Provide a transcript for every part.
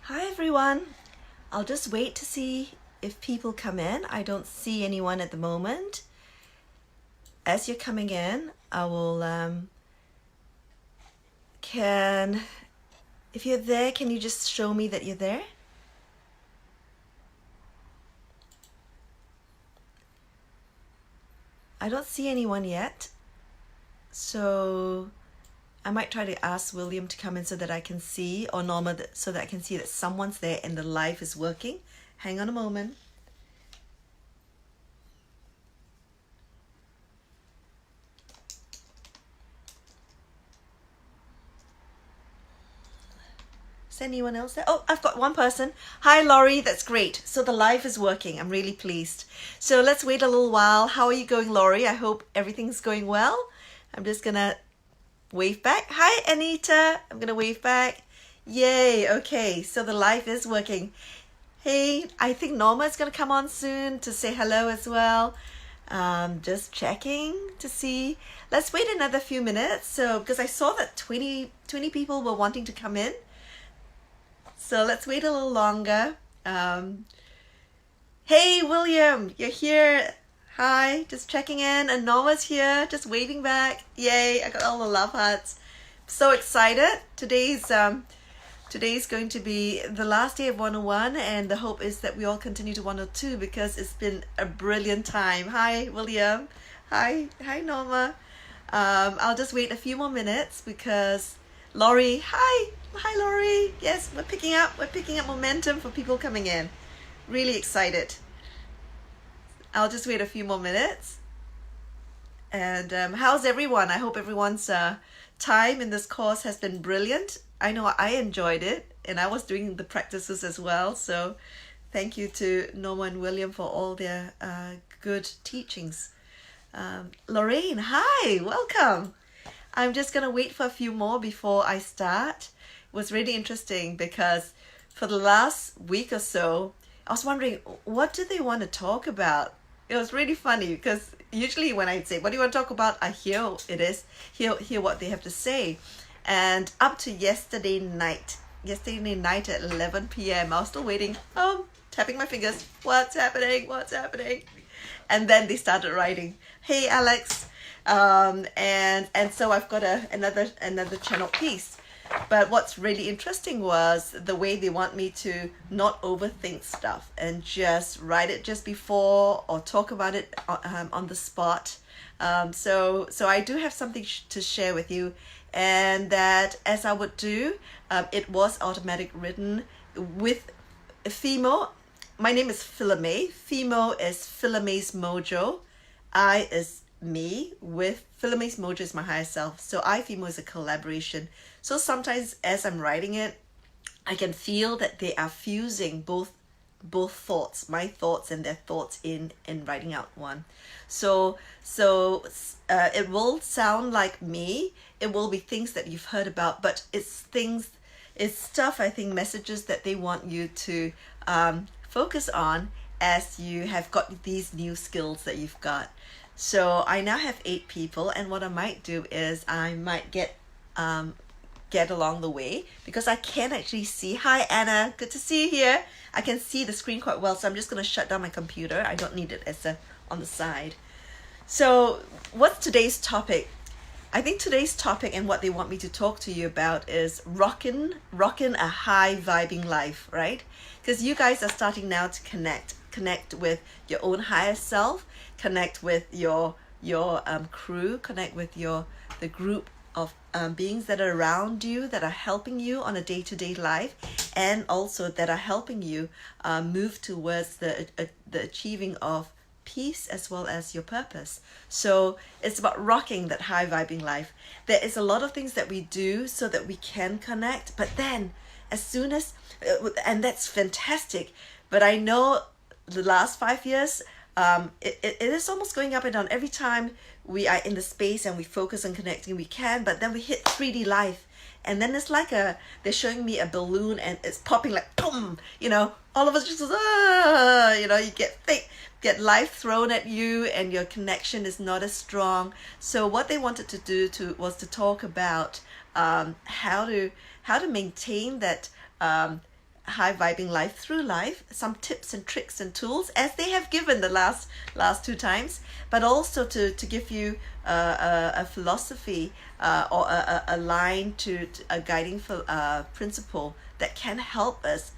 Hi everyone. I'll just wait to see if people come in. I don't see anyone at the moment. As you're coming in, I will if you're there, can you just show me that you're there? I don't see anyone yet. So I might try to ask William to come in so that I can see, or Norma, so that I can see that someone's there and the live is working. Hang on a moment. Is anyone else there? Oh, I've got one person. Hi, Laurie. That's great. So the live is working. I'm really pleased. So let's wait a little while. How are you going, Laurie? I hope everything's going well. I'm just going to wave back. Hi, Anita. I'm going to wave back. Yay. Okay. So the live is working. Hey, I think Norma is going to come on soon to say hello as well. Just checking to see. Let's wait another few minutes. So, because I saw that 20 people were wanting to come in. So let's wait a little longer. Hey, William, you're here. Hi, just checking in. And Norma's here, just waving back. Yay, I got all the love hearts. So excited. Today's going to be the last day of 101, and the hope is that we all continue to 102 because it's been a brilliant time. Hi, William. Hi, Norma. I'll just wait a few more minutes because Laurie, hi, Laurie. Yes, we're picking up momentum for people coming in. Really excited. I'll just wait a few more minutes. And how's everyone? I hope everyone's time in this course has been brilliant. I know I enjoyed it, and I was doing the practices as well. So thank you to Norma and William for all their good teachings. Lorraine, hi, welcome. I'm just going to wait for a few more before I start. It was really interesting because for the last week or so, I was wondering, what do they want to talk about? It was really funny because usually when I say, what do you want to talk about? I hear what they have to say. And up to yesterday night at 11 p.m., I was still waiting, tapping my fingers. What's happening? And then they started writing, hey, Alex. And so I've got another channel piece. But what's really interesting was the way they want me to not overthink stuff and just write it just before or talk about it on the spot. So I do have something to share with you, and that, as I would do, it was automatic written with Phimo. My name is Philamae. Phimo is Philamae's mojo. I is me with Philamae's mojo is my higher self. So iPhimo is a collaboration. So sometimes as I'm writing it, I can feel that they are fusing both thoughts, my thoughts and their thoughts in writing out one. So it will sound like me. It will be things that you've heard about, but it's stuff, I think, messages that they want you to focus on as you have got these new skills that you've got. So I now have 8 people, and what I might do is I might get along the way, because I can actually see. Hi, Anna. Good to see you here. I can see the screen quite well, so I'm just going to shut down my computer. I don't need it as on the side. So what's today's topic? I think today's topic and what they want me to talk to you about is rockin' a high vibing life, right? Because you guys are starting now to connect with your own higher self, connect with your crew, connect with the group of beings that are around you, that are helping you on a day-to-day life, and also that are helping you move towards the achieving of peace as well as your purpose. So it's about rocking that high vibing life. There is a lot of things that we do so that we can connect, but then as soon as, and that's fantastic, but I know the last 5 years, it is almost going up and down. Every time we are in the space and we focus on connecting, we can, but then we hit 3D life, and then it's like they're showing me a balloon and it's popping like boom, all of us just you get life thrown at you, and your connection is not as strong. So what they wanted to do was to talk about how to maintain that high vibing life through life, some tips and tricks and tools as they have given the last 2 times, but also to give you a philosophy or a line to a guiding principle that can help us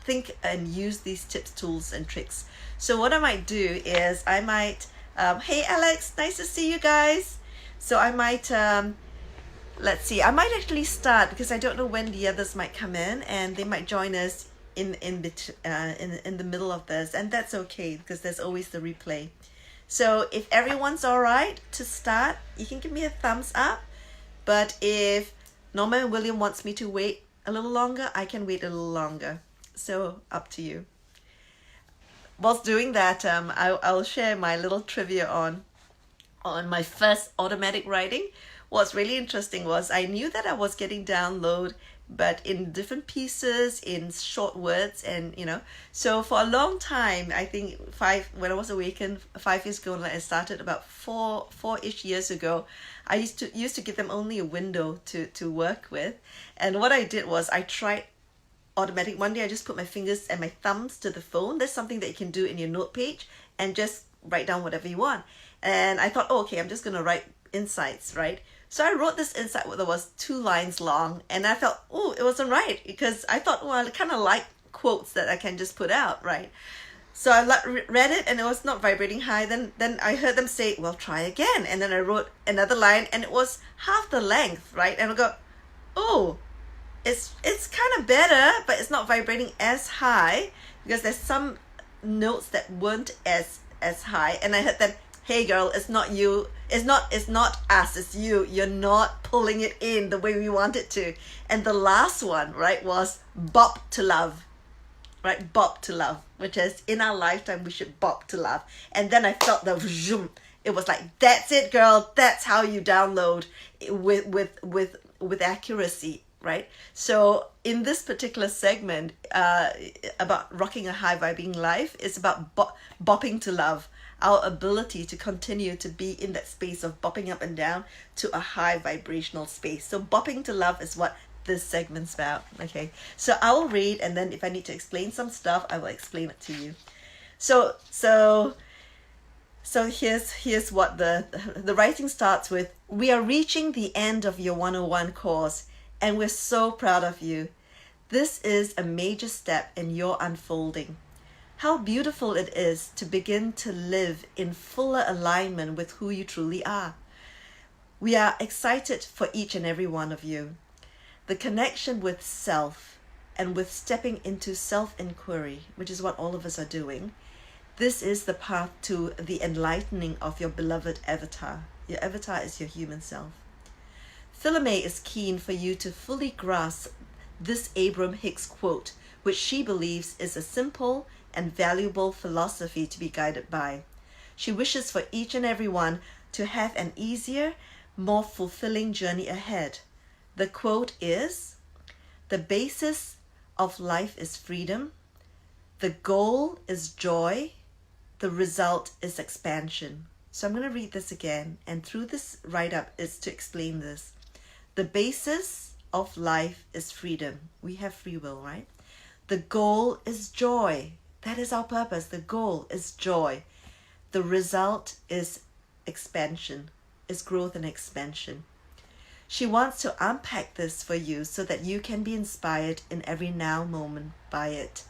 think and use these tips, tools, and tricks. So what I might do is I might, hey Alex, nice to see you guys. So I might, let's see, I might actually start, because I don't know when the others might come in, and they might join us in the middle of this, and that's okay because there's always the replay. So if everyone's all right to start, you can give me a thumbs up. But if Norma and William wants me to wait a little longer, I can wait a little longer. So up to you. Whilst doing that, I'll share my little trivia on my first automatic writing. What's really interesting was I knew that I was getting download, but in different pieces, in short words, and so for a long time, I think when I was awakened 5 years ago, like I started about four-ish years ago, I used to give them only a window to work with. And what I did was I tried automatic. One day I just put my fingers and my thumbs to the phone. There's something that you can do in your note page and just write down whatever you want. And I thought, oh, okay, I'm just going to write insights, right? So I wrote this insight that was 2 lines long, and I felt, oh, it wasn't right, because I thought, well, I kind of like quotes that I can just put out, right? So I read it, and it was not vibrating high. Then I heard them say, well, try again. And then I wrote another line, and it was half the length, right? And I go, oh, it's kind of better, but it's not vibrating as high, because there's some notes that weren't as high. And I heard them, hey girl, it's not you, it's not us, it's you. You're not pulling it in the way we want it to. And the last one, right, was bop to love, right? Bop to love, which is in our lifetime we should bop to love. And then I felt the zoom. It was like, that's it, girl. That's how you download with accuracy, right? So in this particular segment about rocking a high vibing life, it's about bopping to love. Our ability to continue to be in that space of bopping up and down to a high vibrational space. So bopping to love is what this segment's about. Okay, so I will read, and then if I need to explain some stuff, I will explain it to you. So here's what the writing starts with. We are reaching the end of your 101 course, and we're so proud of you. This is a major step in your unfolding. How beautiful it is to begin to live in fuller alignment with who you truly are. We are excited for each and every one of you. The connection with self and with stepping into self-inquiry, which is what all of us are doing, this is the path to the enlightening of your beloved avatar. Your avatar is your human self. Philamae is keen for you to fully grasp this Abraham Hicks quote, which she believes is a simple and valuable philosophy to be guided by. She wishes for each and every one to have an easier, more fulfilling journey ahead. The quote is, "The basis of life is freedom. The goal is joy. The result is expansion." So I'm going to read this again, and through this write-up is to explain this. The basis of life is freedom. We have free will, right? The goal is joy. That is our purpose. The goal is joy. The result is expansion, is growth and expansion. She wants to unpack this for you so that you can be inspired in every now moment by it.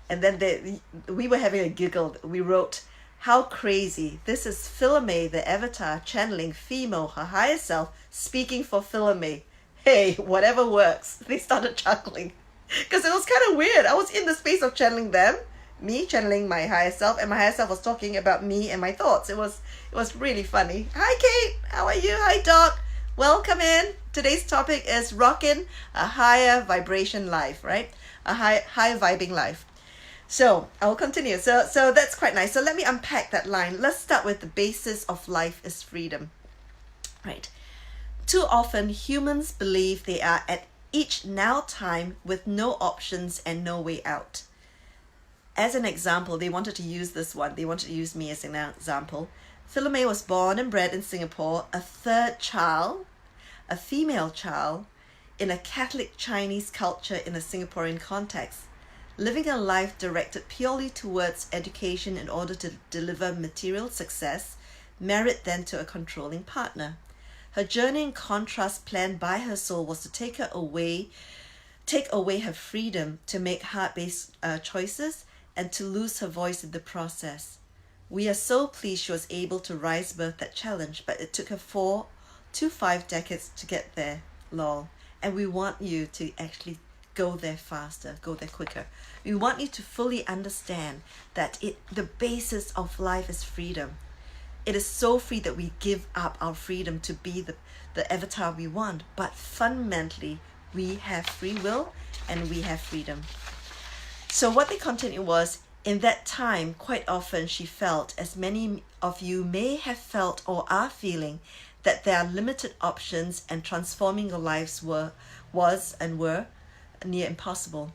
And then we were having a giggle. We wrote, how crazy. This is Philamae, the avatar, channeling Phimo, her higher self, speaking for Philamae. Hey, whatever works. They started chuckling. Because it was kind of weird. I was in the space of channeling them, me channeling my higher self, and my higher self was talking about me and my thoughts. It was really funny. Hi Kate, how are you? Hi Doc, welcome in. Today's topic is Rockin, a higher vibration life, right? A high vibing life. So I'll continue. So that's quite nice. So let me unpack that line. Let's start with the basis of life is freedom, right? Too often humans believe they are at each now time with no options and no way out. As an example, they wanted to use this one. They wanted to use me as an example. Philamae was born and bred in Singapore, a third child, a female child, in a Catholic Chinese culture in a Singaporean context, living a life directed purely towards education in order to deliver material success, married then to a controlling partner. Her journey in contrast planned by her soul was to take away her freedom to make heart-based choices and to lose her voice in the process. We are so pleased she was able to rise above that challenge, but it took her 4 to 5 decades to get there, lol. And we want you to actually go there faster, go there quicker. We want you to fully understand that the basis of life is freedom. It is so free that we give up our freedom to be the avatar we want, but fundamentally we have free will and we have freedom. So what they continued was, in that time, quite often she felt, as many of you may have felt or are feeling, that there are limited options and transforming your lives were near impossible.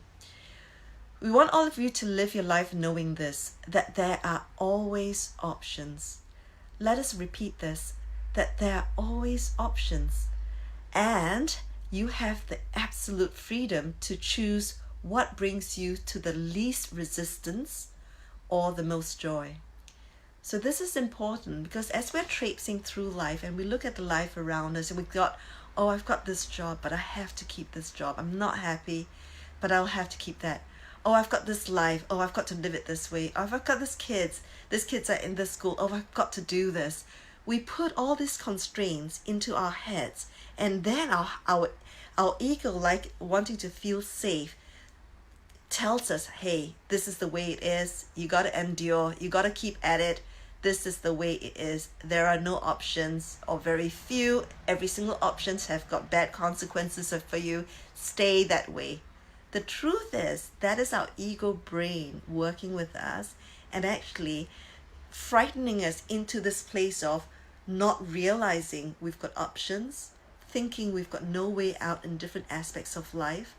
We want all of you to live your life knowing this, that there are always options. Let us repeat this, that there are always options, and you have the absolute freedom to choose what brings you to the least resistance or the most joy. So this is important, because as we're traipsing through life and we look at the life around us and we've got, oh, I've got this job, but I have to keep this job. I'm not happy, but I'll have to keep that. Oh, I've got this life. Oh, I've got to live it this way. Oh, I've got this kids. These kids are in this school. Oh, I've got to do this. We put all these constraints into our heads, and then our ego, like wanting to feel safe, tells us, hey, this is the way it is. You got to endure. You got to keep at it. This is the way it is. There are no options, or very few. Every single options have got bad consequences for you. Stay that way. The truth is, that is our ego brain working with us and actually frightening us into this place of not realizing we've got options, thinking we've got no way out in different aspects of life,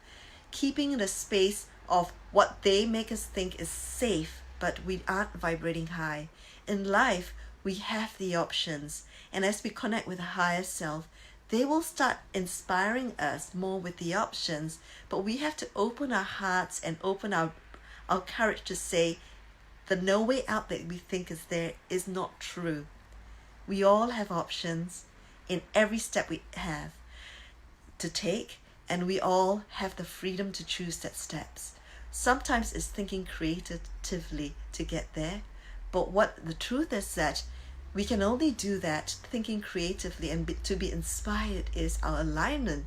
keeping in a space of what they make us think is safe, but we aren't vibrating high. In life, we have the options, and as we connect with the higher self, they will start inspiring us more with the options, but we have to open our hearts and open our courage to say the no way out that we think is there is not true. We all have options in every step we have to take, and we all have the freedom to choose that steps. Sometimes it's thinking creatively to get there, but what the truth is that we can only do that thinking creatively, and to be inspired is our alignment.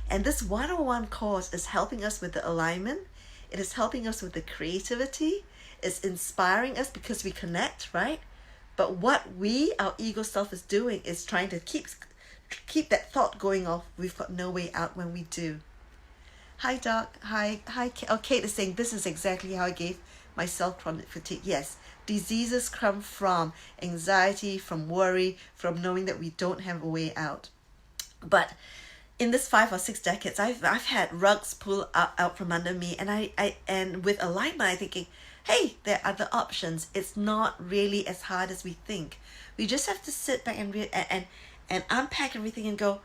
And this one-on-one course is helping us with the alignment. It is helping us with the creativity. It's inspiring us because we connect, right? But what our ego self is doing is trying to keep that thought going off. We've got no way out when we do. Hi, Doc. Hi. Oh, Kate is saying, this is exactly how I gave myself chronic fatigue. Yes. Diseases come from anxiety, from worry, from knowing that we don't have a way out. But in this 5 or 6 decades, I've had rugs pull out from under me, and with alignment, I'm thinking, hey, there are other options. It's not really as hard as we think. We just have to sit back and unpack everything and go,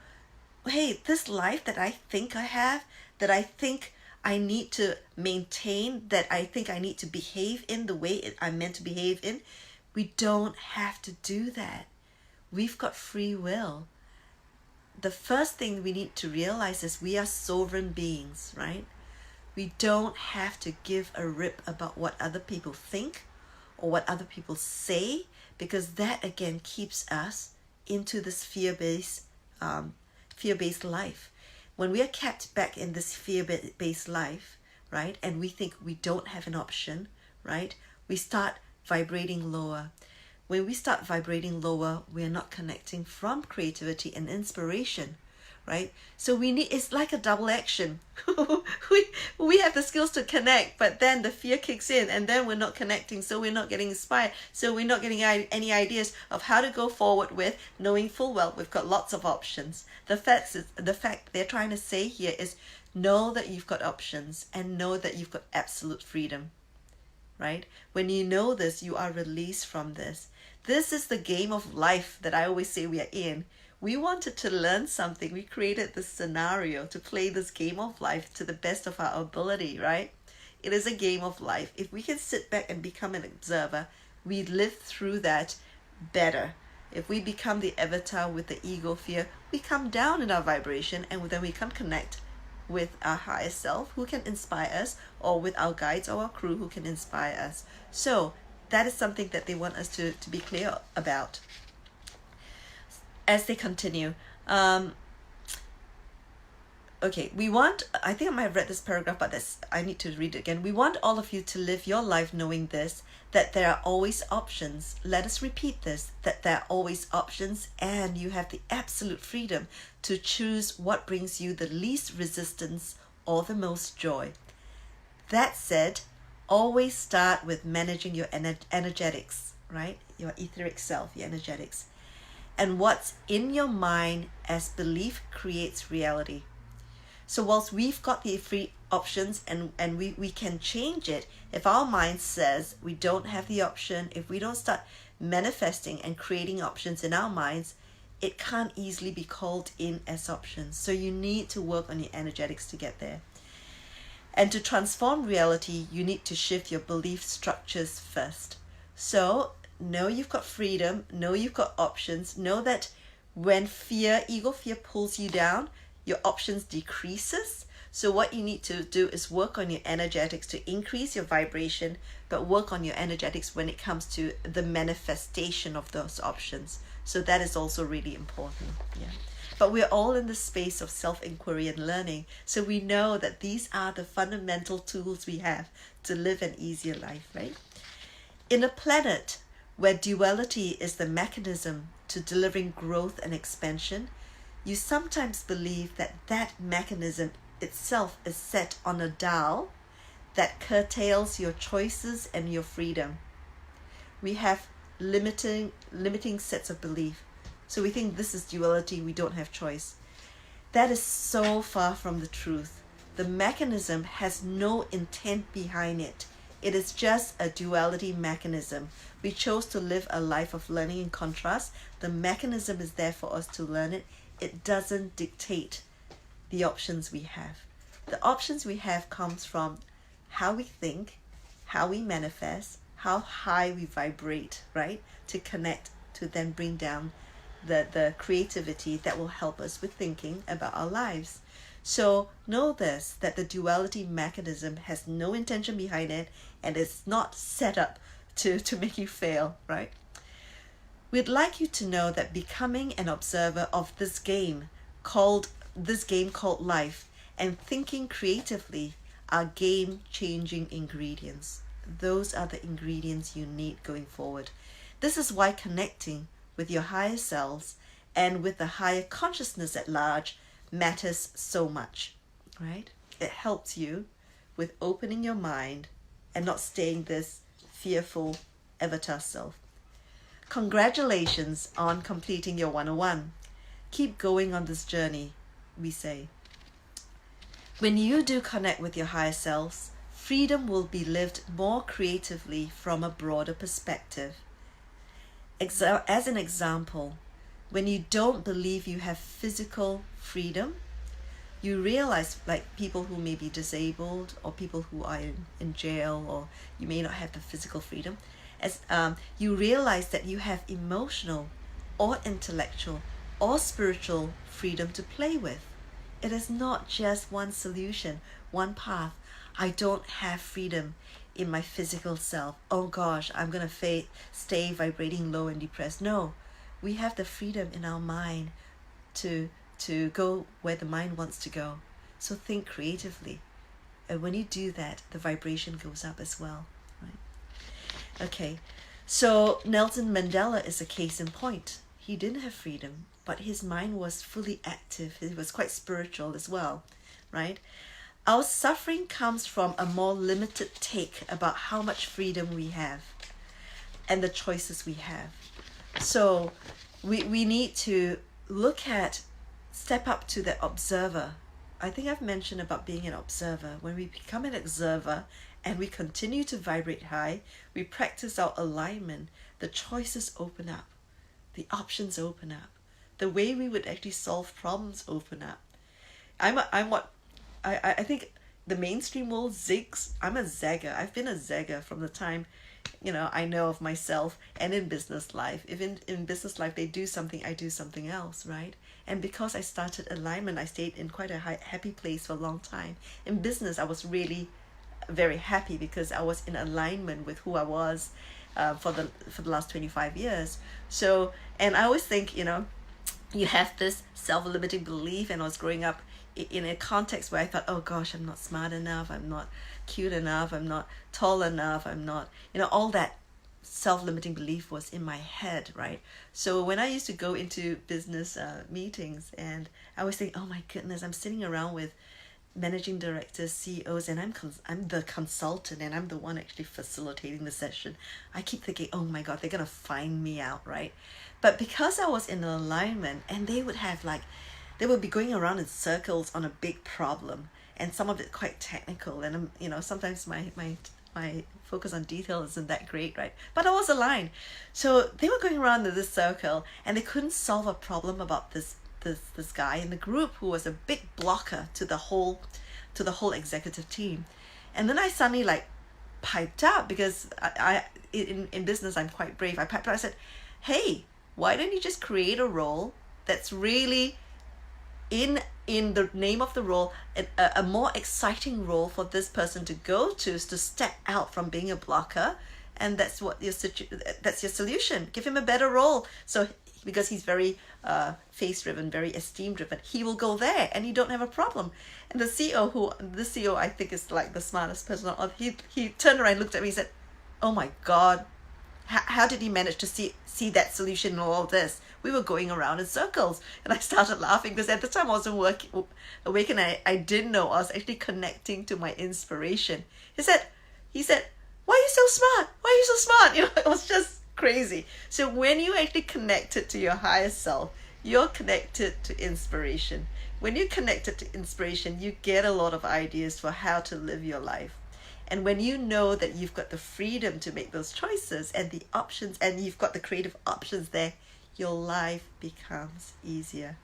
hey, this life that I think I have, that I think I need to maintain, that I think I need to behave in the way I'm meant to behave in, we don't have to do that. We've got free will. The first thing we need to realize is we are sovereign beings, right? We don't have to give a rip about what other people think or what other people say, because that again keeps us into this fear-based life. When we are kept back in this fear-based life, right, and we think we don't have an option, right, we start vibrating lower. When we start vibrating lower, we are not connecting from creativity and inspiration, right? So it's like a double action. we have the skills to connect, but then the fear kicks in, and then we're not connecting, so we're not getting inspired, so we're not getting any ideas of how to go forward with, knowing full well we've got lots of options. The fact they're trying to say here is, know that you've got options and know that you've got absolute freedom, right? When you know this, you are released from this. This is the game of life that I always say we are in. We wanted to learn something. We created this scenario to play this game of life to the best of our ability, right? It is a game of life. If we can sit back and become an observer, we live through that better. If we become the avatar with the ego fear, we come down in our vibration, and then we can connect with our higher self who can inspire us, or with our guides or our crew who can inspire us. So that is something that they want us to be clear about. As they continue, okay, I think I might have read this paragraph, but I need to read it again. We want all of you to live your life knowing this, that there are always options. Let us repeat this, that there are always options, and you have the absolute freedom to choose what brings you the least resistance or the most joy. That said, always start with managing your energetics, right? Your etheric self, your energetics. And what's in your mind as belief creates reality. So whilst we've got the free options and we can change it, if our mind says we don't have the option, if we don't start manifesting and creating options in our minds, it can't easily be called in as options. So you need to work on your energetics to get there. And to transform reality, you need to shift your belief structures first. So know you've got freedom, know you've got options, know that when ego fear pulls you down, your options decreases. So what you need to do is work on your energetics to increase your vibration, but work on your energetics when it comes to the manifestation of those options. So that is also really important. Yeah. But we're all in the space of self-inquiry and learning. So we know that these are the fundamental tools we have to live an easier life, right? In a planet where duality is the mechanism to delivering growth and expansion, you sometimes believe that that mechanism itself is set on a dial that curtails your choices and your freedom. We have limiting sets of belief. So we think this is duality, we don't have choice. That is so far from the truth. The mechanism has no intent behind it. It is just a duality mechanism. We chose to live a life of learning and contrast. The mechanism is there for us to learn it. It doesn't dictate the options we have. The options we have comes from how we think, how we manifest, how high we vibrate, right? To connect, to then bring down the creativity that will help us with thinking about our lives. So know this, that the duality mechanism has no intention behind it, and it's not set up to make you fail, right? We'd like you to know that becoming an observer of this game called life and thinking creatively are game-changing ingredients. Those are the ingredients you need going forward. This is why connecting with your higher selves and with the higher consciousness at large matters so much, right? It helps you with opening your mind and not staying this fearful avatar self. Congratulations on completing your 101. Keep going on this journey, we say. When you do connect with your higher selves, freedom will be lived more creatively from a broader perspective. As an example, when you don't believe you have physical freedom, you realize, like people who may be disabled or people who are in jail, or you may not have the physical freedom, as you realize that you have emotional or intellectual or spiritual freedom to play with. It is not just one solution, one path. I don't have freedom in my physical self. Oh gosh, I'm going to stay vibrating low and depressed. No, we have the freedom in our mind to go where the mind wants to go. So think creatively. And when you do that, the vibration goes up as well. Right? Okay, so Nelson Mandela is a case in point. He didn't have freedom, but his mind was fully active. He was quite spiritual as well, right? Our suffering comes from a more limited take about how much freedom we have and the choices we have. So we need to step up to the observer. I think I've mentioned about being an observer. When we become an observer and we continue to vibrate high, we practice our alignment, the choices open up, the options open up. the way we would actually solve problems open up. I think the mainstream world zigs. I'm a zagger. I've been a zagger from the time, I know of myself, and in business life. If in business life they do something, I do something else, right? And because I started alignment, I stayed in quite a happy place for a long time. In business, I was really very happy because I was in alignment with who I was for the last 25 years. So, and I always think, you have this self-limiting belief, and I was growing up in a context where I thought, oh gosh, I'm not smart enough, I'm not cute enough, I'm not tall enough, I'm not, all that self-limiting belief was in my head, right? So when I used to go into business meetings, and I always think, oh my goodness, I'm sitting around with managing directors, CEOs, and I'm the consultant, and I'm the one actually facilitating the session. I keep thinking, oh my God, they're gonna find me out, right? But because I was in alignment, and they would be going around in circles on a big problem, and some of it quite technical, and sometimes my focus on detail isn't that great, right? But I was aligned. So they were going around in this circle, and they couldn't solve a problem about this guy in the group who was a big blocker to the whole executive team. And then I suddenly piped up, because I in business I'm quite brave. I piped up. I said, hey, why don't you just create a role that's really in the name of the role, a more exciting role for this person to go to, is to step out from being a blocker, and that's your solution. Give him a better role. So because he's very face driven, very esteem driven, he will go there, and you don't have a problem. And the CEO I think is the smartest person on earth. He turned around, looked at me, and said, oh my God, how did he manage to see that solution in all this? We were going around in circles. And I started laughing, because at the time I wasn't awake, and I didn't know I was actually connecting to my inspiration. He said, why are you so smart? Why are you so smart? It was just crazy. So when you actually connected to your higher self, you're connected to inspiration. When you're connected to inspiration, you get a lot of ideas for how to live your life. And when you know that you've got the freedom to make those choices and the options, and you've got the creative options there, your life becomes easier.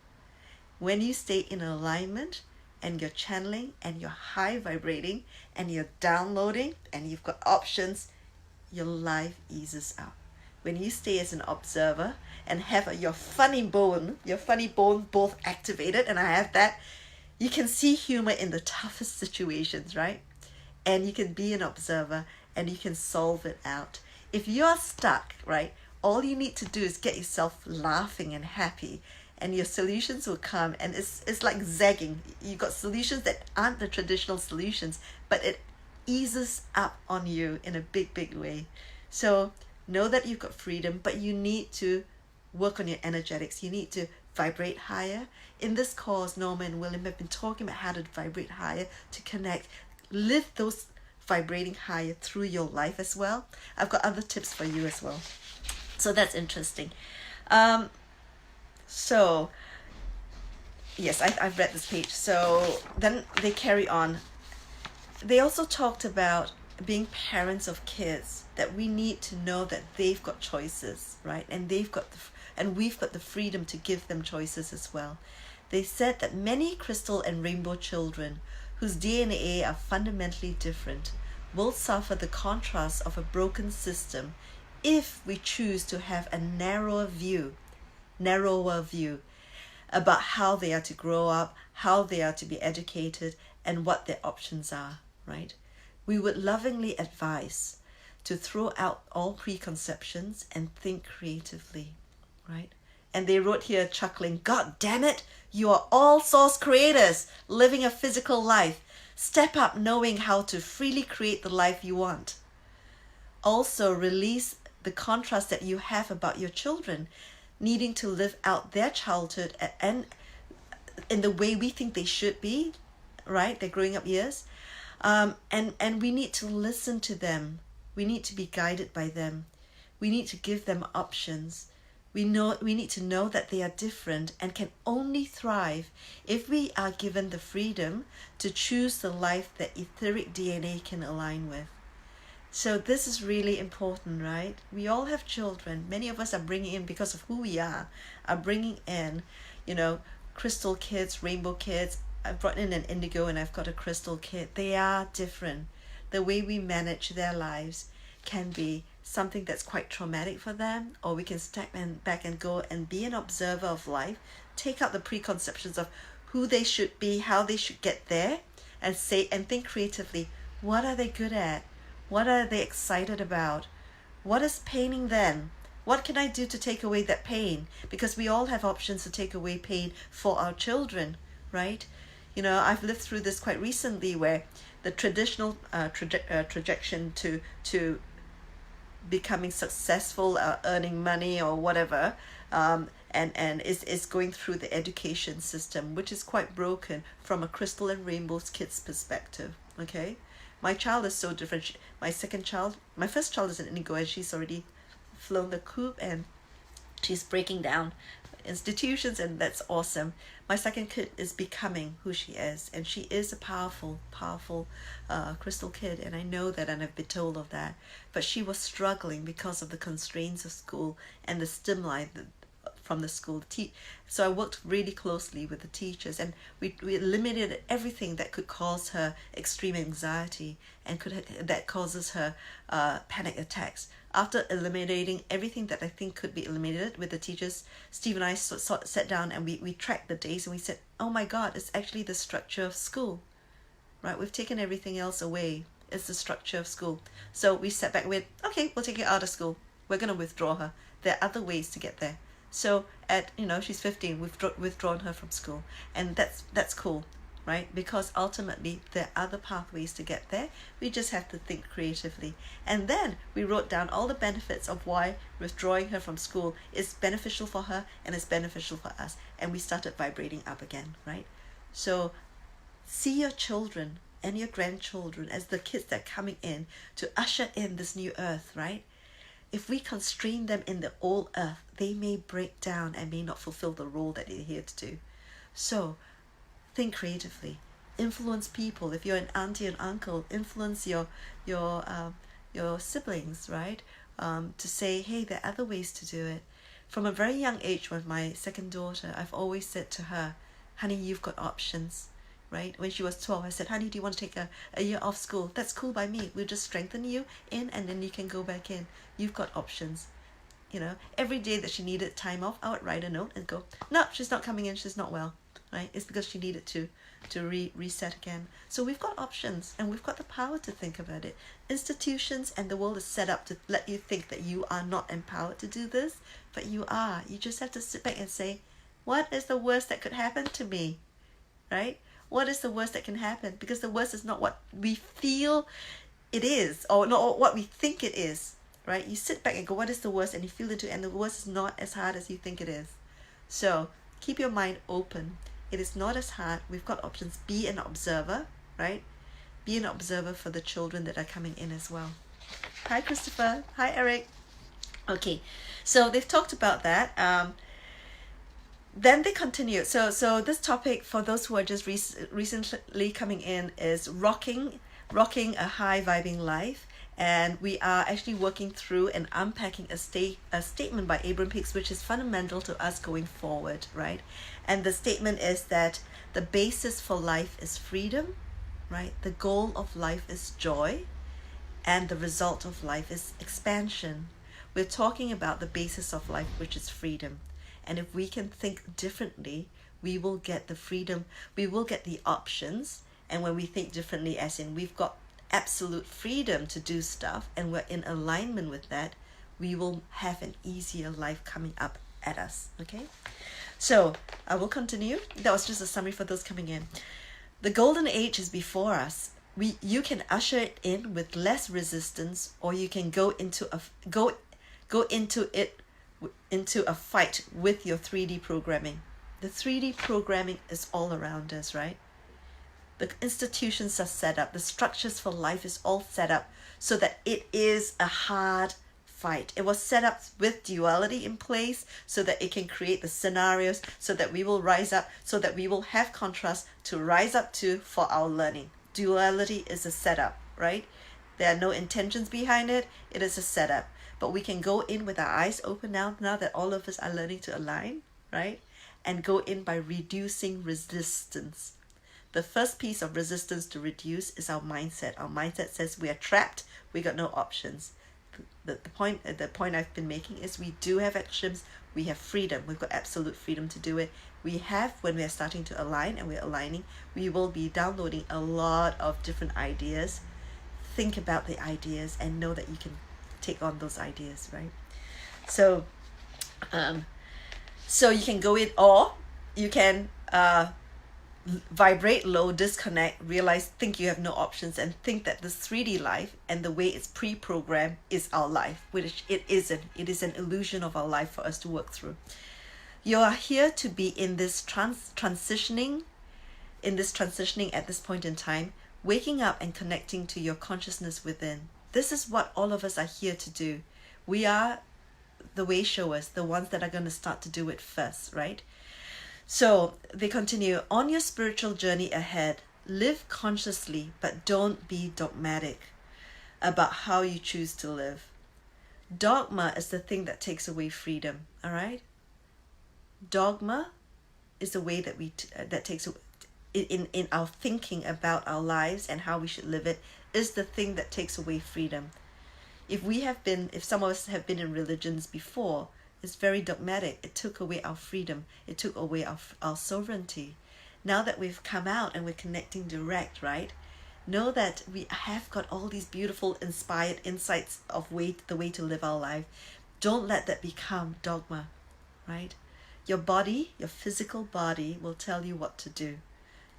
When you stay in alignment, and you're channeling, and you're high vibrating, and you're downloading, and you've got options, your life eases up. When you stay as an observer and have your funny bone both activated, and I have that, you can see humor in the toughest situations, right? And you can be an observer, and you can solve it out. If you're stuck, right, all you need to do is get yourself laughing and happy, and your solutions will come. And it's like zagging. You've got solutions that aren't the traditional solutions, but it eases up on you in a big, big way. So know that you've got freedom, but you need to work on your energetics. You need to vibrate higher. In this course, Norma and William have been talking about how to vibrate higher, to connect, live those vibrating higher through your life as well. I've got other tips for you as well. So that's interesting. So yes, I've read this page. So then they carry on. They also talked about being parents of kids, that we need to know that they've got choices, right? And we've got the freedom to give them choices as well. They said that many crystal and rainbow children whose DNA are fundamentally different will suffer the contrast of a broken system if we choose to have a narrower view about how they are to grow up, how they are to be educated, and what their options are, right? We would lovingly advise to throw out all preconceptions and think creatively, right? And they wrote here chuckling, God damn it, you are all source creators living a physical life. Step up knowing how to freely create the life you want. Also release the contrast that you have about your children needing to live out their childhood and in the way we think they should be, right? Their growing up years. And we need to listen to them. We need to be guided by them. We need to give them options. We need to know that they are different and can only thrive if we are given the freedom to choose the life that etheric DNA can align with. So this is really important, right? We all have children. Many of us are bringing in, because of who we are bringing in, you know, crystal kids, rainbow kids. I've brought in an indigo and I've got a crystal kid. They are different. The way we manage their lives can be something that's quite traumatic for them, or we can step back and go and be an observer of life, take out the preconceptions of who they should be, how they should get there, and say and think creatively. What are they good at? What are they excited about? What is paining them? What can I do to take away that pain? Because we all have options to take away pain for our children, right? You know, I've lived through this quite recently, where the traditional trajectory to becoming successful, earning money or whatever, and is going through the education system, which is quite broken from a crystal and rainbows kid's perspective. Okay, my child is so different. My first child is an indigo, and she's already flown the coop, and she's breaking down institutions, and that's awesome. My second kid is becoming who she is, and she is a powerful crystal kid, and I know that, and I've been told of that. But she was struggling because of the constraints of school and the stimuli from the school. So I worked really closely with the teachers, and we eliminated everything that could cause her extreme anxiety and that causes her panic attacks. After eliminating everything that I think could be eliminated with the teachers, Steve and I sat down and we tracked the days, and we said, oh my God, it's actually the structure of school, right? We've taken everything else away. It's the structure of school. So we sat back with, okay, we'll take her out of school. We're going to withdraw her. There are other ways to get there. So at, she's 15, we've withdrawn her from school, and that's cool, right? Because ultimately there are other pathways to get there. We just have to think creatively. And then we wrote down all the benefits of why withdrawing her from school is beneficial for her and is beneficial for us. And we started vibrating up again, right? So see your children and your grandchildren as the kids that are coming in to usher in this new earth, right? If we constrain them in the old earth, they may break down and may not fulfill the role that they're here to do. So think creatively. Influence people. If you're an auntie and uncle, influence your siblings, right? To say, hey, there are other ways to do it. From a very young age, with my second daughter, I've always said to her, honey, you've got options, right? When she was 12, I said, honey, do you want to take a year off school? That's cool by me. We'll just strengthen you in, and then you can go back in. You've got options. Every day that she needed time off, I would write a note and go, no, she's not coming in, she's not well, right? It's because she needed to reset again. So we've got options, and we've got the power to think about it. Institutions and the world is set up to let you think that you are not empowered to do this, but you are. You just have to sit back and say, what is the worst that could happen to me, right? What is the worst that can happen? Because the worst is not what we feel it is, or not what we think it is, right? You sit back and go, what is the worst? And you feel into it, and the worst is not as hard as you think it is. So keep your mind open. It is not as hard. We've got options. Be an observer, right? Be an observer for the children that are coming in as well. Hi, Christopher. Hi, Eric. Okay, so they've talked about that. Then they continue. So this topic, for those who are just recently coming in, is rocking a high vibing life. And we are actually working through and unpacking a statement by Abraham Hicks, which is fundamental to us going forward, right? And the statement is that the basis for life is freedom, right? The goal of life is joy, and the result of life is expansion. We're talking about the basis of life, which is freedom. And if we can think differently, we will get the freedom, we will get the options. And when we think differently, as in we've got absolute freedom to do stuff, and we're in alignment with that, we will have an easier life coming up at us. Okay, so I will continue. That was just a summary for those coming in. The golden age is before us. You can usher it in with less resistance, or you can go into a fight with your 3D programming. The 3D programming is all around us, right? The institutions are set up. The structures for life is all set up so that it is a hard fight. It was set up with duality in place so that it can create the scenarios so that we will rise up, so that we will have contrast to rise up to for our learning. Duality is a setup, right? There are no intentions behind it. It is a setup. But we can go in with our eyes open now that all of us are learning to align, right? And go in by reducing resistance. The first piece of resistance to reduce is our mindset. Our mindset says we are trapped. We got no options. The point I've been making is we do have actions. We have freedom. We've got absolute freedom to do it. We have, when we are starting to align and we're aligning, we will be downloading a lot of different ideas. Think about the ideas and know that you can take on those ideas, right? So you can go in, or you can vibrate low, disconnect, realize, think you have no options, and think that this 3D life and the way it's pre-programmed is our life, which it isn't. It is an illusion of our life for us to work through. You are here to be in this transitioning at this point in time, waking up and connecting to your consciousness within. This is what all of us are here to do. We are the way showers, the ones that are going to start to do it first, right? So they continue, on your spiritual journey ahead, live consciously, but don't be dogmatic about how you choose to live. Dogma is the thing that takes away freedom, all right? Dogma is the way that that takes in our thinking about our lives and how we should live it, is the thing that takes away freedom. If some of us have been in religions before, it's very dogmatic. It took away our freedom. It took away our sovereignty. Now that we've come out and we're connecting direct, right? Know that we have got all these beautiful, inspired insights of the way to live our life. Don't let that become dogma, right? Your body, your physical body will tell you what to do.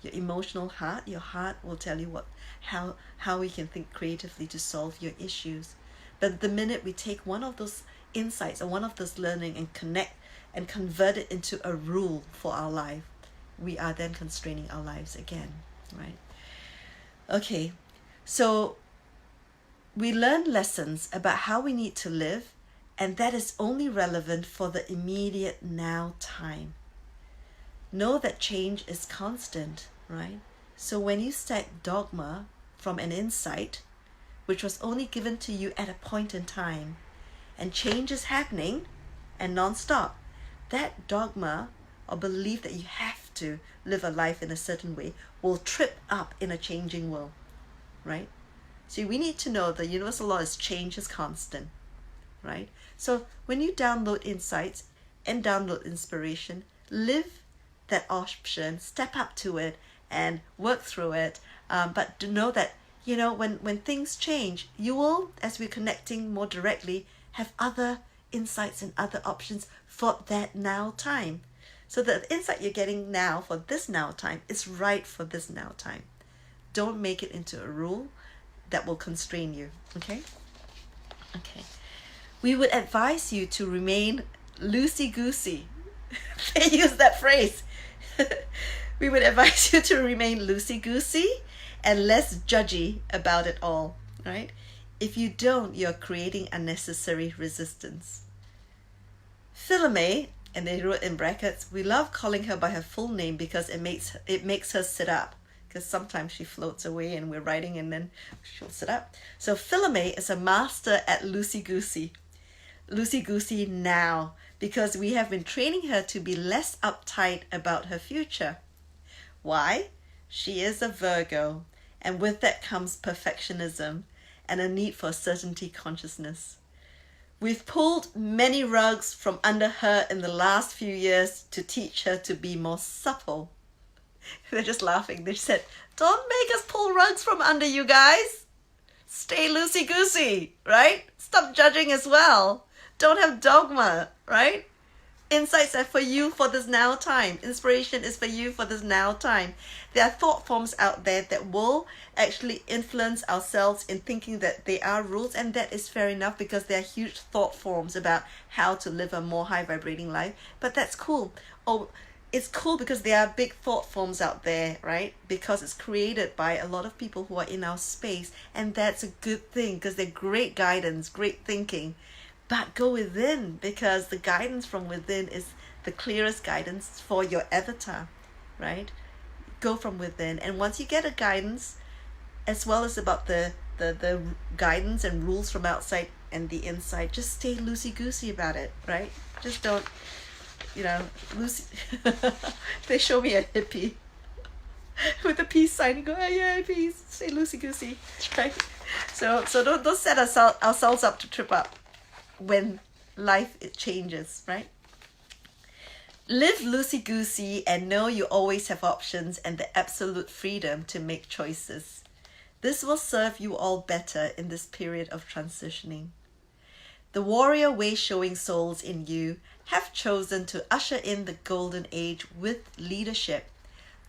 Your emotional heart, your heart will tell you how we can think creatively to solve your issues. But the minute we take one of those insights or one of those learning and connect and convert it into a rule for our life, we are then constraining our lives again, right? Okay, so we learn lessons about how we need to live, and that is only relevant for the immediate now time. Know that change is constant, right? So when you stack dogma from an insight, which was only given to you at a point in time, and change is happening and non-stop, that dogma or belief that you have to live a life in a certain way will trip up in a changing world, right? So we need to know the universal law is change is constant, right? So when you download insights and download inspiration, live that option, step up to it and work through it. But to know that, when things change, you will, as we're connecting more directly, have other insights and other options for that now time. So the insight you're getting now for this now time is right for this now time. Don't make it into a rule that will constrain you, okay? Okay. We would advise you to remain loosey-goosey. They use that phrase. We would advise you to remain loosey-goosey and less judgy about it all, right? If you don't, you're creating unnecessary resistance. Philamae, and they wrote in brackets, we love calling her by her full name because it makes her sit up, because sometimes she floats away and we're writing and then she'll sit up. So Philamae is a master at loosey-goosey now, because we have been training her to be less uptight about her future. Why? She is a Virgo, and with that comes perfectionism and a need for certainty consciousness. We've pulled many rugs from under her in the last few years to teach her to be more supple. They're just laughing. They said, don't make us pull rugs from under you guys. Stay loosey-goosey, right? Stop judging as well. Don't have dogma, right? Insights are for you for this now time. Inspiration is for you for this now time. There are thought forms out there that will actually influence ourselves in thinking that they are rules, and that is fair enough because there are huge thought forms about how to live a more high vibrating life. But that's cool. Oh, it's cool because there are big thought forms out there, right? Because it's created by a lot of people who are in our space, and that's a good thing because they're great guidance, great thinking. But go within, because the guidance from within is the clearest guidance for your avatar, right? Go from within. And once you get a guidance, as well as about the the guidance and rules from outside and the inside. Just stay loosey-goosey about it, right? Just don't, you know, loosey. They show me a hippie with a peace sign and go, oh yeah, peace, stay loosey-goosey, right? So don't set ourselves up to trip up when life it changes, right? Live loosey-goosey and know you always have options and the absolute freedom to make choices. This will serve you all better in this period of transitioning. The warrior way-showing souls in you have chosen to usher in the golden age with leadership.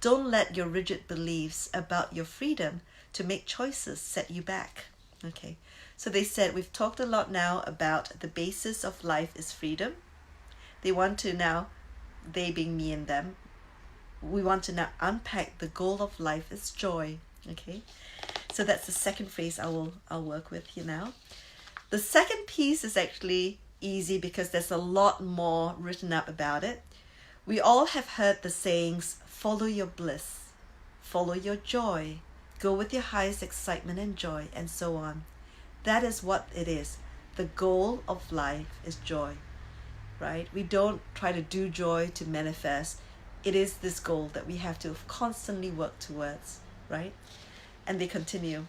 Don't let your rigid beliefs about your freedom to make choices set you back. Okay, so they said we've talked a lot now about the basis of life is freedom. They want to now, they being me and them, we want to now unpack the goal of life is joy. Okay, so that's the second phrase I'll work with here now. The second piece is actually easy because there's a lot more written up about it. We all have heard the sayings, follow your bliss, follow your joy, go with your highest excitement and joy, and so on. That is what it is. The goal of life is joy, right? We don't try to do joy to manifest. It is this goal that we have to constantly work towards, right? And they continue.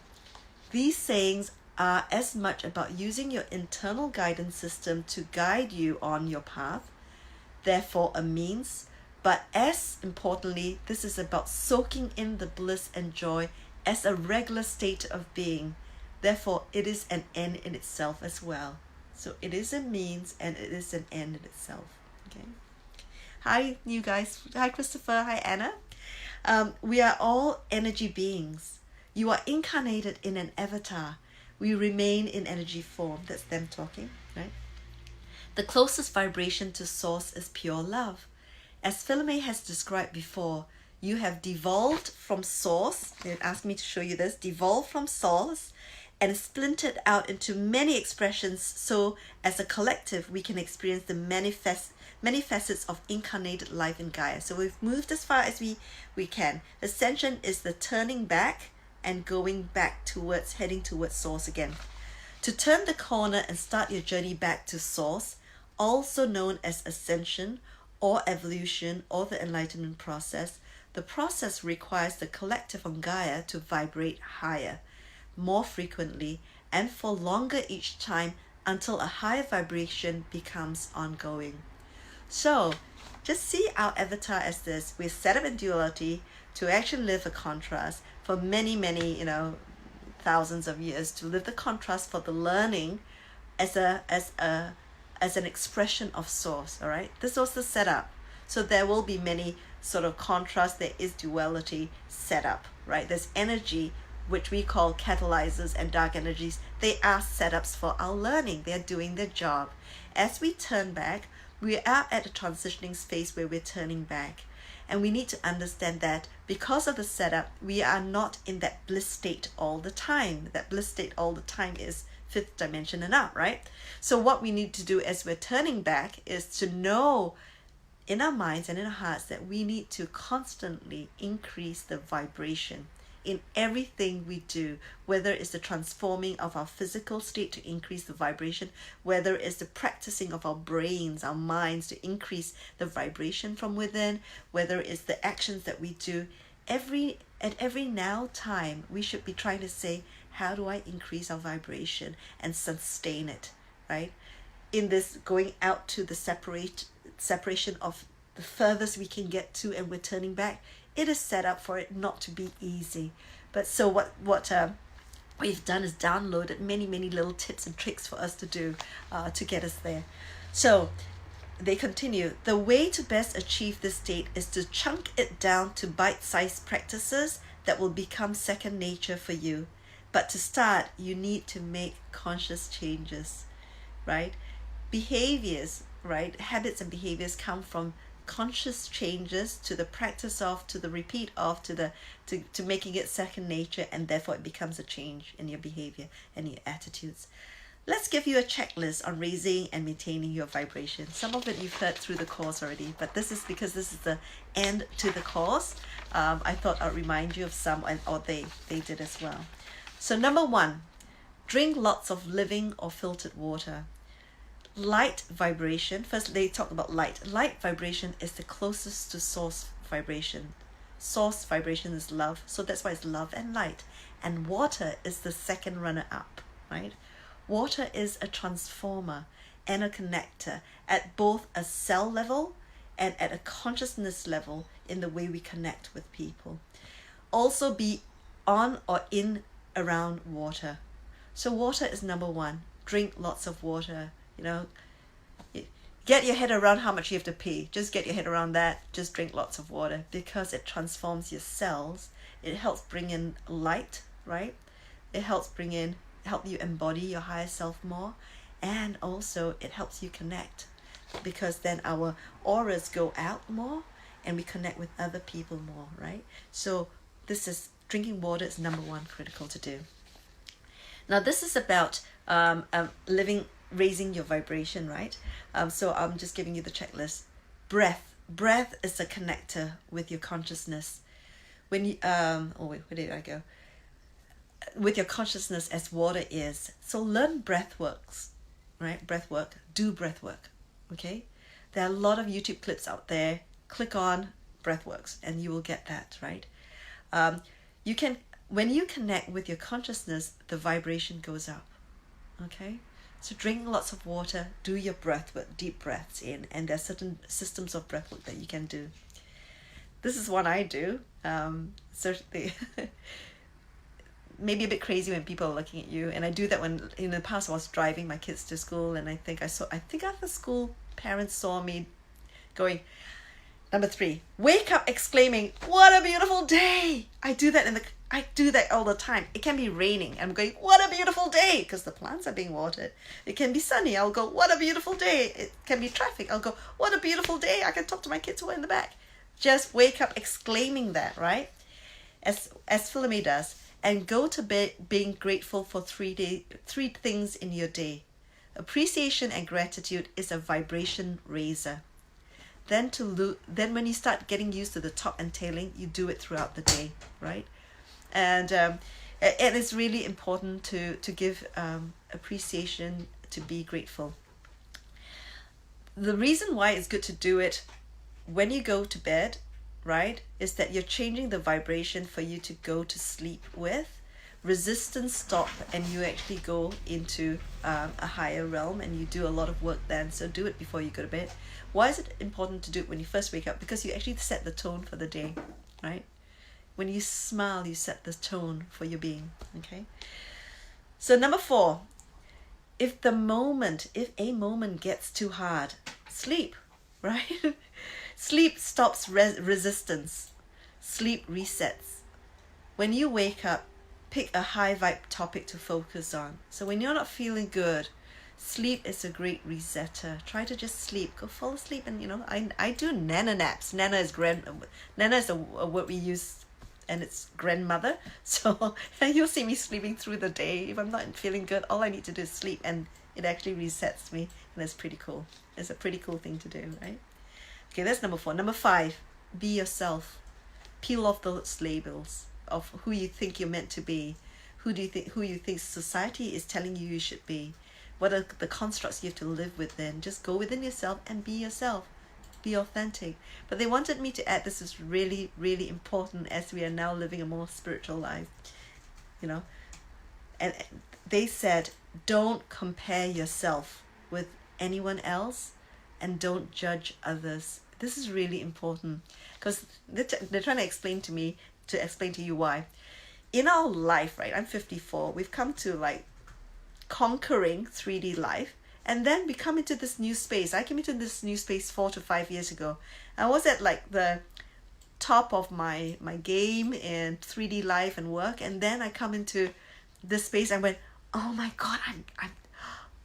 These sayings are as much about using your internal guidance system to guide you on your path, therefore a means, but as importantly, this is about soaking in the bliss and joy as a regular state of being. Therefore, it is an end in itself as well. So it is a means and it is an end in itself. Okay. Hi, you guys. Hi, Christopher. Hi, Anna. We are all energy beings. You are incarnated in an avatar. We remain in energy form. That's them talking, right? The closest vibration to source is pure love. As Philamae has described before, you have devolved from source. They asked me to show you this. Devolved from source and splintered out into many expressions, so as a collective we can experience the many facets of incarnated life in Gaia. So we've moved as far as we can. Ascension is the turning back and going back towards, heading towards source again. To turn the corner and start your journey back to source, also known as ascension or evolution or the enlightenment process, the process requires the collective on Gaia to vibrate higher, more frequently, and for longer each time until a higher vibration becomes ongoing. So just see our avatar as this. We're set up in duality to actually live a contrast for many, thousands of years, to live the contrast for the learning as an expression of source. All right, this was the setup. So there will be many sort of contrasts. There is duality set up, right? There's energy which we call catalyzers and dark energies. They are setups for our learning. They're doing their job. As we turn back, we are at a transitioning phase where we're turning back. And we need to understand that because of the setup, we are not in that bliss state all the time. That bliss state all the time is fifth dimension and up, right? So what we need to do as we're turning back is to know in our minds and in our hearts that we need to constantly increase the vibration in everything we do, whether it's the transforming of our physical state to increase the vibration, whether it's the practicing of our brains, our minds to increase the vibration from within, whether it's the actions that we do. At every now time, we should be trying to say, how do I increase our vibration and sustain it, right? In this going out to the separation of the furthest we can get to, and we're turning back, it is set up for it not to be easy. But so what we've done is downloaded many little tips and tricks for us to do to get us there. So they continue, the way to best achieve this state is to chunk it down to bite-sized practices that will become second nature for you. But to start, you need to make conscious changes, right? Behaviors, right? Habits and behaviors come from conscious changes to the practice of, to the repeat of, to making it second nature, and therefore it becomes a change in your behavior and your attitudes. Let's give you a checklist on raising and maintaining your vibration. Some of it you've heard through the course already, but this is because this is the end to the course. I thought I'd remind you of some, or they did as well. So number 1, drink lots of living or filtered water. Light vibration, first they talk about light. Light vibration is the closest to source vibration. Source vibration is love, so that's why it's love and light. And water is the second runner up, right? Water is a transformer and a connector at both a cell level and at a consciousness level in the way we connect with people. Also be on or in around water. So water is number 1. Drink lots of water. You know, get your head around how much you have to pee. Just get your head around that. Just drink lots of water because it transforms your cells. It helps bring in light, right? It helps help you embody your higher self more. And also it helps you connect because then our auras go out more and we connect with other people more, right? So drinking water is number 1 critical to do. Now this is about raising your vibration, right? So I'm just giving you the checklist. Breath is a connector with your consciousness. When you where did I go? With your consciousness as water is. So learn breath works, right? Breath work. Do breath work. Okay? There are a lot of YouTube clips out there. Click on breath works and you will get that, right? When you connect with your consciousness, the vibration goes up. Okay? So drink lots of water, do your breath work, deep breaths in, and there's certain systems of breath work that you can do. This is what I do. Certainly maybe a bit crazy when people are looking at you, and I do that when in the past I was driving my kids to school, and I think after school parents saw me going. Number 3, wake up exclaiming, "What a beautiful day!" I do that all the time. It can be raining. I'm going, "What a beautiful day!" because the plants are being watered. It can be sunny. I'll go, "What a beautiful day!" It can be traffic. I'll go, "What a beautiful day!" I can talk to my kids who are in the back. Just wake up exclaiming that, right? As Philamae does, and go to bed being grateful for 3 things in your day. Appreciation and gratitude is a vibration raiser. Then when you start getting used to the top and tailing, you do it throughout the day, right? And it is really important to give appreciation, to be grateful. The reason why it's good to do it when you go to bed, right, is that you're changing the vibration for you to go to sleep with. Resistance stop and you actually go into a higher realm and you do a lot of work then. So do it before you go to bed. Why is it important to do it when you first wake up? Because you actually set the tone for the day, right? When you smile, you set the tone for your being, okay? So number 4, if a moment gets too hard, sleep, right? Sleep stops resistance. Sleep resets. When you wake up, pick a high vibe topic to focus on. So when you're not feeling good, sleep is a great resetter. Try to just sleep. Go fall asleep, and I do nana naps. Nana is a word we use, and it's grandmother. So you'll see me sleeping through the day. If I'm not feeling good, all I need to do is sleep, and it actually resets me, and it's pretty cool. It's a pretty cool thing to do, right? Okay, that's number 4. Number 5, be yourself. Peel off those labels of who you think you're meant to be. Who you think society is telling you should be. What are the constructs you have to live within? Just go within yourself and be yourself. Be authentic. But they wanted me to add, this is really, really important as we are now living a more spiritual life. And they said, don't compare yourself with anyone else and don't judge others. This is really important because they're trying to explain to you why. In our life, right, I'm 54, we've come to conquering 3D life, and then we come into this new space. I came into this new space 4 to 5 years ago. I was at the top of my game in 3D life and work, and then I come into this space and went, oh my God,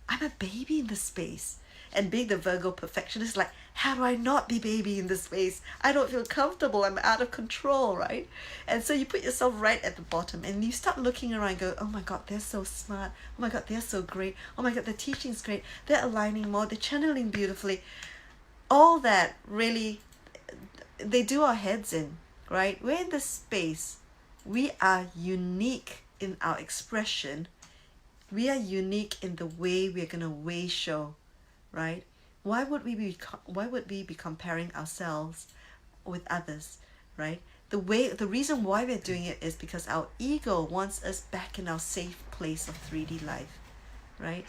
I'm a baby in this space. And being the Virgo perfectionist, how do I not be baby in this space? I don't feel comfortable. I'm out of control, right? And so you put yourself right at the bottom and you start looking around and go, oh my God, they're so smart. Oh my God, they're so great. Oh my God, their teaching's great. They're aligning more. They're channeling beautifully. All that really, they do our heads in, right? We're in this space. We are unique in our expression. We are unique in the way we're going to way show, right? Why would we be comparing ourselves with others, right? The reason why we're doing it is because our ego wants us back in our safe place of 3D life, right?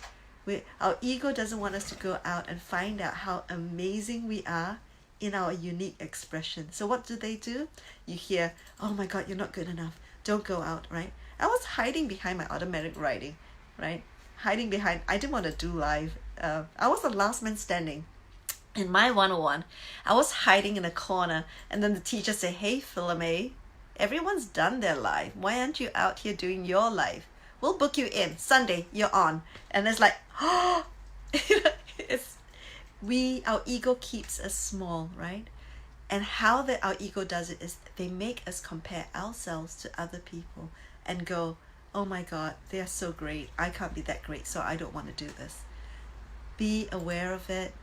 Our ego doesn't want us to go out and find out how amazing we are in our unique expression. So what do? You hear, oh my God, you're not good enough. Don't go out, right? I was hiding behind my automatic writing, right? I didn't want to do live. I was the last man standing. In my 101, I was hiding in a corner, and then the teacher said, hey, Philamae, everyone's done their live. Why aren't you out here doing your live? We'll book you in. Sunday, you're on. And it's like, oh, our ego keeps us small, right? And how our ego does it is they make us compare ourselves to other people and go, oh my God, they are so great. I can't be that great, so I don't want to do this. Be aware of it.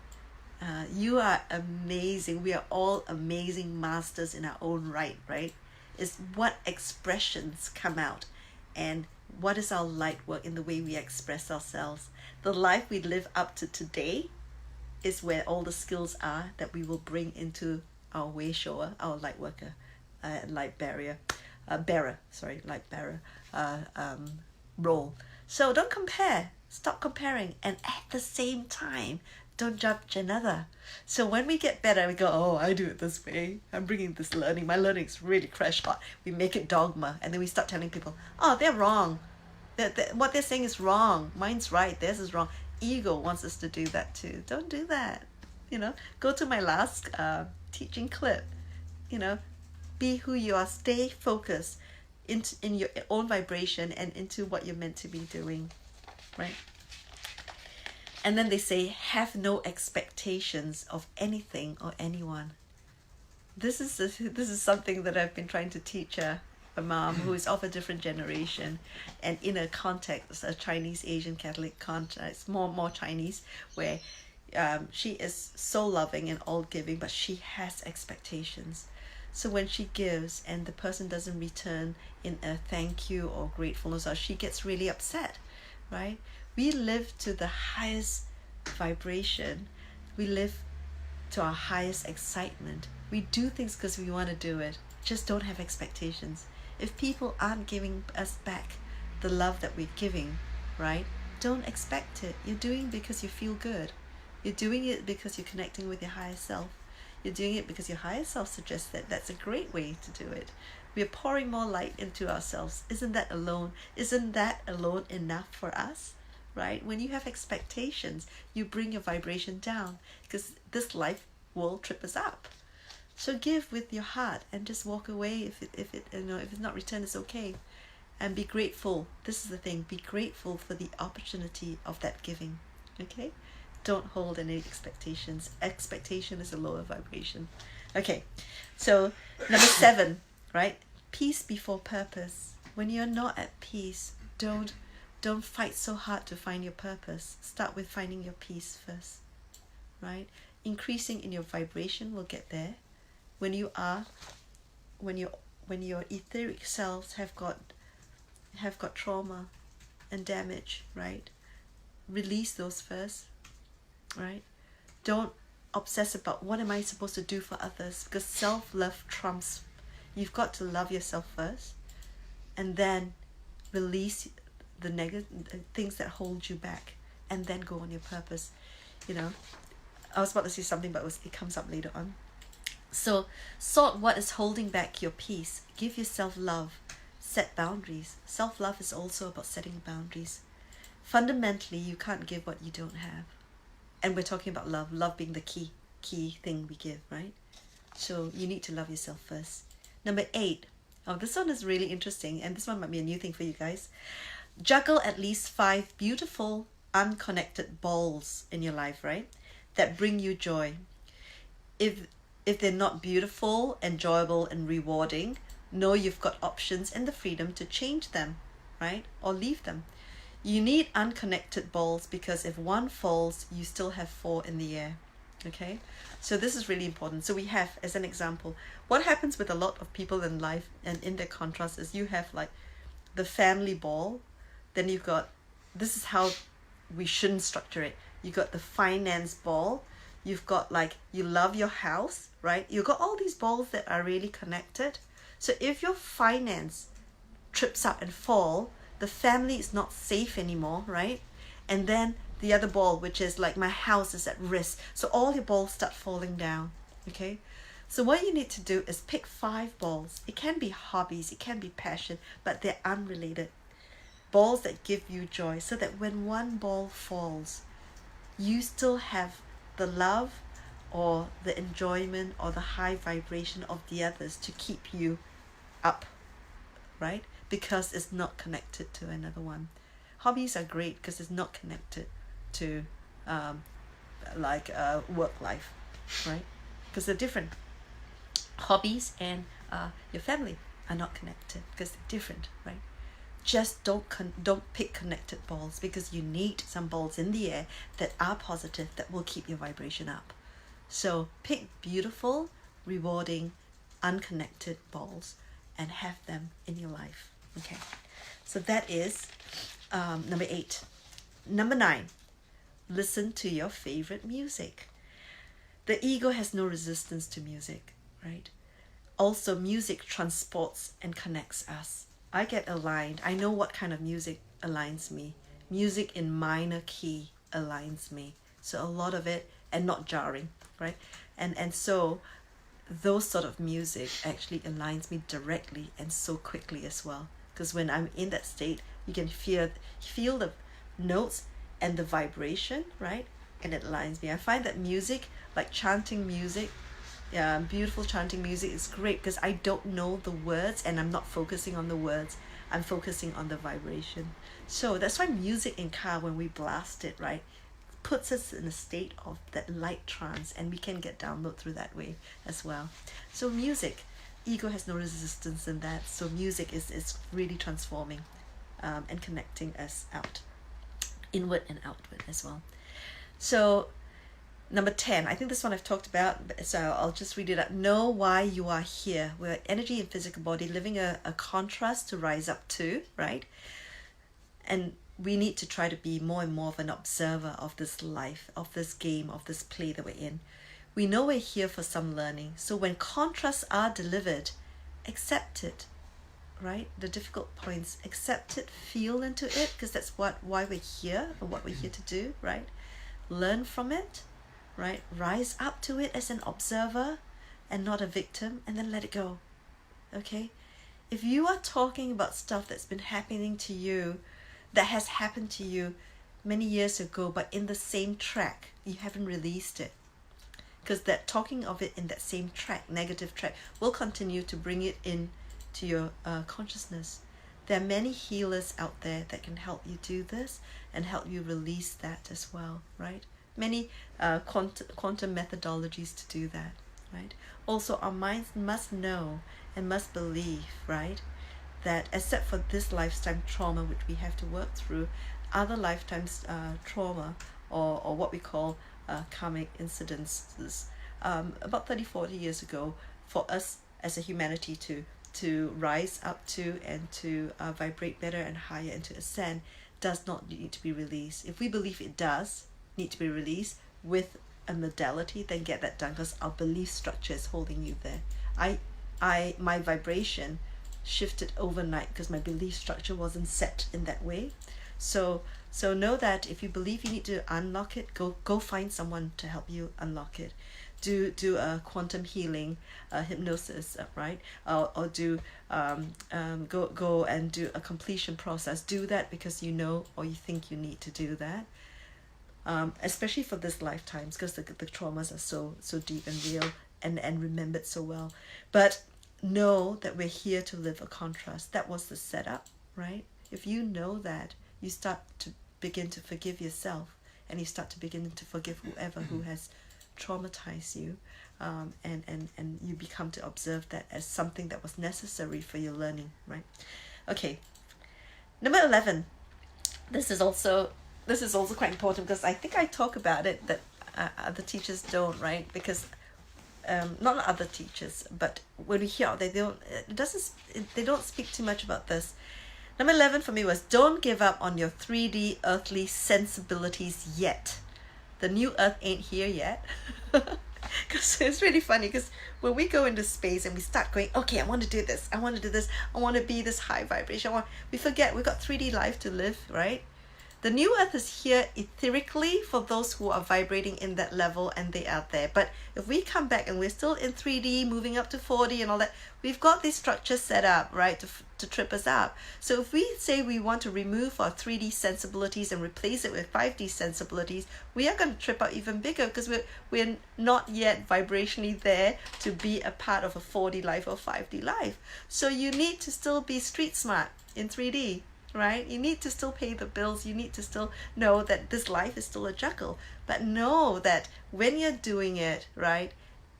You are amazing. We are all amazing masters in our own right? It's what expressions come out and what is our light work in the way we express ourselves. The life we live up to today is where all the skills are that we will bring into our way shower, our light worker, light bearer role. So don't compare. Stop comparing, and at the same time, don't judge another. So when we get better, we go, oh, I do it this way. I'm bringing this learning. My learning is really crash hot. We make it dogma, and then we start telling people, oh, they're wrong. What they're saying is wrong. Mine's right. Theirs is wrong. Ego wants us to do that too. Don't do that. Go to my last teaching clip. Be who you are. Stay focused in your own vibration and into what you're meant to be doing, right? And then they say, have no expectations of anything or anyone. This is something that I've been trying to teach a mom who is of a different generation, and in a context, a Chinese Asian Catholic context, more Chinese, where she is so loving and all giving, but she has expectations. So when she gives and the person doesn't return in a thank you or gratefulness, or she gets really upset, right? We live to the highest vibration. We live to our highest excitement. We do things because we want to do it. Just don't have expectations. If people aren't giving us back the love that we're giving, right? Don't expect it. You're doing it because you feel good. You're doing it because you're connecting with your higher self. You're doing it because your higher self suggests that that's a great way to do it. We are pouring more light into ourselves. Isn't that alone enough for us? Right? When you have expectations, you bring your vibration down because this life will trip us up. So give with your heart and just walk away. If it's not returned, it's okay. And be grateful. This is the thing. Be grateful for the opportunity of that giving. Okay? Don't hold any expectations. Expectation is a lower vibration. Okay. So 7, right? Peace before purpose. When you're not at peace, don't fight so hard to find your purpose. Start with finding your peace first, right? Increasing in your vibration will get there. When your etheric selves have got trauma and damage, right? Release those first, right? Don't obsess about what am I supposed to do for others, because self-love trumps. You've got to love yourself first, and then release the negative things that hold you back, and then go on your purpose. I was about to say something, but it comes up later on. So sort what is holding back your peace. Give yourself love. Set boundaries. Self-love is also about setting boundaries. Fundamentally, you can't give what you don't have, and we're talking about love being the key thing we give, right? So you need to love yourself first. Number 8. Oh, this one is really interesting, and this one might be a new thing for you guys. Juggle at least 5 beautiful, unconnected balls in your life, right? That bring you joy. If they're not beautiful, enjoyable, and rewarding, know you've got options and the freedom to change them, right? Or leave them. You need unconnected balls because if one falls, you still have 4 in the air. Okay? So this is really important. So we have, as an example, what happens with a lot of people in life and in their contrast is you have like the family ball, then you've got, this is how we shouldn't structure it. You got the finance ball, you've got like, you love your house, right? You've got all these balls that are really connected. So if your finance trips up and fall, the family is not safe anymore, right? And then the other ball, which is like, my house is at risk. So all your balls start falling down, okay? So what you need to do is pick 5 balls. It can be hobbies, it can be passion, but they're unrelated. Balls that give you joy, so that when one ball falls, you still have the love or the enjoyment or the high vibration of the others to keep you up, right? Because it's not connected to another one. Hobbies are great because it's not connected to work life, right? Because they're different. Hobbies and your family are not connected because they're different, right? Just don't pick connected balls, because you need some balls in the air that are positive, that will keep your vibration up. So pick beautiful, rewarding, unconnected balls and have them in your life. Okay, so that is number 8. Number 9, listen to your favorite music. The ego has no resistance to music, right? Also, music transports and connects us. I get aligned. I know what kind of music aligns me. Music in minor key aligns me. So a lot of it, and not jarring, right? And so those sort of music actually aligns me directly and so quickly as well. Because when I'm in that state, you can feel the notes and the vibration, right? And it aligns me. I find that music, like chanting music, beautiful chanting music, is great because I don't know the words and I'm not focusing on the words. I'm focusing on the vibration. So that's why music in car, when we blast it, right, puts us in a state of that light trance, and we can get download through that way as well. So music, ego has no resistance in that. So music is really transforming and connecting us out, inward and outward as well. So number 10, I think this one I've talked about, so I'll just read it up. Know why you are here. We're energy and physical body living a contrast to rise up to, right? And we need to try to be more and more of an observer of this life, of this game, of this play that we're in. We know we're here for some learning. So when contrasts are delivered, accept it, right? The difficult points, accept it, feel into it, because that's why we're here and what we're here to do, right? Learn from it, right? Rise up to it as an observer and not a victim, and then let it go, okay? If you are talking about stuff that's been happening to you, that has happened to you many years ago, but in the same track, you haven't released it. Because that talking of it in that same track, negative track, will continue to bring it in to your consciousness. There are many healers out there that can help you do this and help you release that as well, right? Many quantum methodologies to do that, right? Also, our minds must know and must believe, right, that except for this lifetime trauma which we have to work through, other lifetimes trauma or what we call karmic incidences, about 30-40 years ago, for us as a humanity to rise up to and to vibrate better and higher and to ascend, does not need to be released. If we believe it does need to be released with a modality, then get that done, because our belief structure is holding you there. My vibration shifted overnight because my belief structure wasn't set in that way. So know that if you believe you need to unlock it, go find someone to help you unlock it. Do a quantum healing, hypnosis, right? Or do go and do a completion process. Do that because you know or you think you need to do that. Especially for this lifetimes, because the traumas are so deep and real and remembered so well. But know that we're here to live a contrast. That was the setup, right? If you know that, you start to begin to forgive yourself, and you start to begin to forgive whoever who has traumatized you, and you become to observe that as something that was necessary for your learning, right? Okay, number 11. This is also quite important, because I think I talk about it that other teachers don't, right? Because not other teachers, but when we hear out there, they don't speak too much about this. Number 11 for me was don't give up on your 3D earthly sensibilities yet. The new earth ain't here yet. Because it's really funny, because when we go into space and we start going, okay, I want to do this, I want to do this, I want to be this high vibration, we forget we've got 3D life to live, right? The new earth is here etherically for those who are vibrating in that level, and they are there. But if we come back and we're still in 3D, moving up to 4D and all that, we've got these structures set up, right, to trip us up. So if we say we want to remove our 3D sensibilities and replace it with 5D sensibilities, we are going to trip out even bigger, because we're not yet vibrationally there to be a part of a 4D life or 5D life. So you need to still be street smart in 3D. Right? You need to still pay the bills. You need to still know that this life is still a juggle. But know that when you're doing it, right,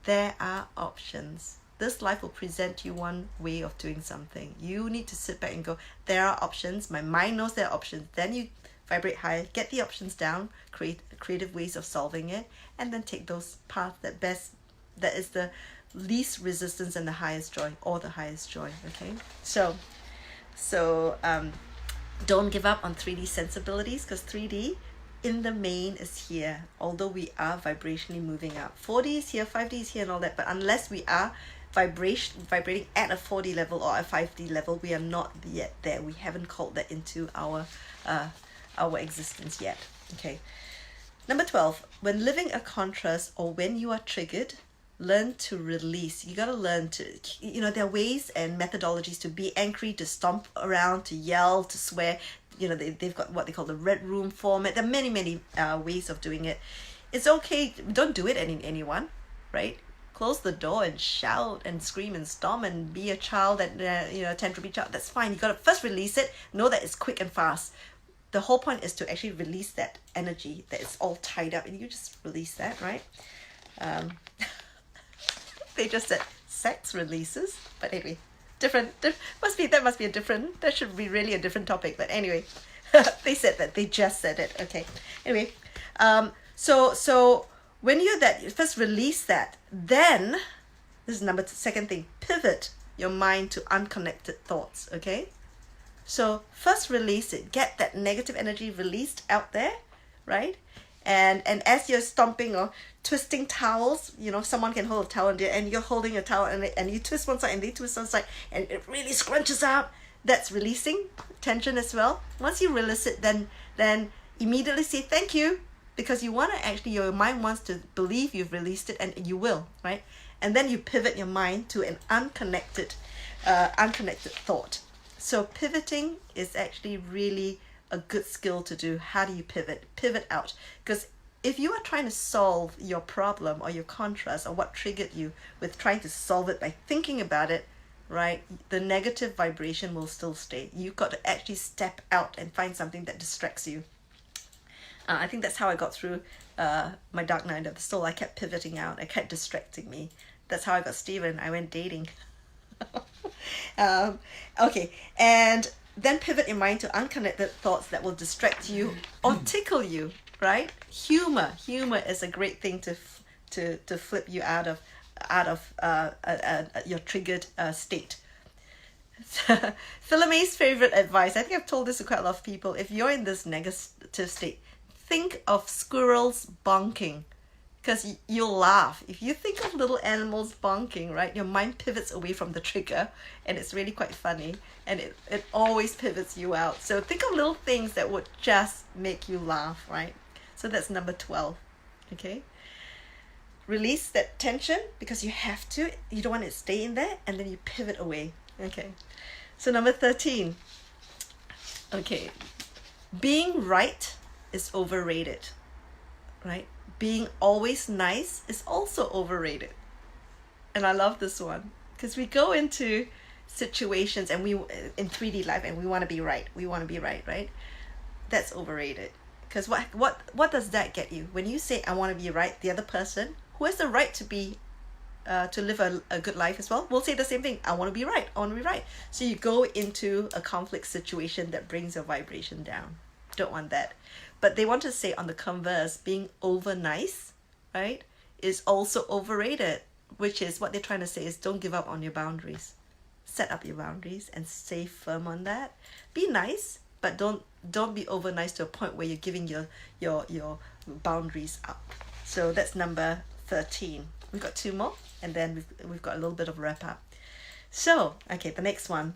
there are options. This life will present you one way of doing something. You need to sit back and go, there are options. My mind knows there are options. Then you vibrate higher, get the options down, create creative ways of solving it, and then take those paths that is the least resistance and the highest joy, or the highest joy. Okay? So don't give up on 3D sensibilities, because 3D in the main is here, although we are vibrationally moving up. 4D is here, 5D is here and all that, but unless we are vibrating at a 4D level or a 5D level, we are not yet there. We haven't called that into our existence yet. Okay. Number 12, when living a contrast or when you are triggered, learn to release. You got to learn to, there are ways and methodologies to be angry, to stomp around, to yell, to swear. They've got what they call the red room format. There are many, many ways of doing it. It's okay. Don't do it anyone, right? Close the door and shout and scream and stomp and be a child that, tantrum child. That's fine. You got to first release it. Know that it's quick and fast. The whole point is to actually release that energy that is all tied up, and you just release that, right? They just said sex releases, but anyway, that must be a different, that should be really a different topic, but anyway, they just said it, okay. Anyway, so when you're that, you first release that, then, this is second thing, pivot your mind to unconnected thoughts, okay? So first release it, get that negative energy released out there, right? And as you're stomping or twisting towels, someone can hold a towel and you're holding a towel and you twist one side and they twist one side and it really scrunches up. That's releasing tension as well. Once you release it, then immediately say thank you, because you want to actually, your mind wants to believe you've released it, and you will, right? And then you pivot your mind to an unconnected thought. So pivoting is actually really a good skill to do. How do you pivot? Pivot out. Because if you are trying to solve your problem or your contrast or what triggered you with trying to solve it by thinking about it, right, the negative vibration will still stay. You've got to actually step out and find something that distracts you. I think that's how I got through my dark night of the soul. I kept pivoting out. I kept distracting me. That's how I got Steven. I went dating. Okay, and then pivot your mind to unconnected thoughts that will distract you or tickle you, right? Humor is a great thing to flip you out of your triggered state. Philamae's favorite advice, I think I've told this to quite a lot of people, if you're in this negative state, think of squirrels bonking, because you'll laugh. If you think of little animals bonking, right, your mind pivots away from the trigger, and it's really quite funny, and it always pivots you out. So think of little things that would just make you laugh, right? So that's number 12, okay? Release that tension, because you have to. You don't want it to stay in there, and then you pivot away, okay? So number 13, okay, being right is overrated, right? Being always nice is also overrated. And I love this one, because we go into situations and we in 3D life and we want to be right. We want to be right, right? That's overrated. Because what does that get you? When you say I want to be right, the other person who has the right to be to live a good life as well will say the same thing. I want to be right. I want to be right. So you go into a conflict situation that brings your vibration down. Don't want that. But they want to say on the converse, being over nice, right, is also overrated, which is what they're trying to say is don't give up on your boundaries. set up your boundaries and stay firm on that. Be nice, but don't be over nice to a point where you're giving your boundaries up. So that's number 13. We've got 2 more, and then we've got a little bit of wrap up. So, okay, the next one.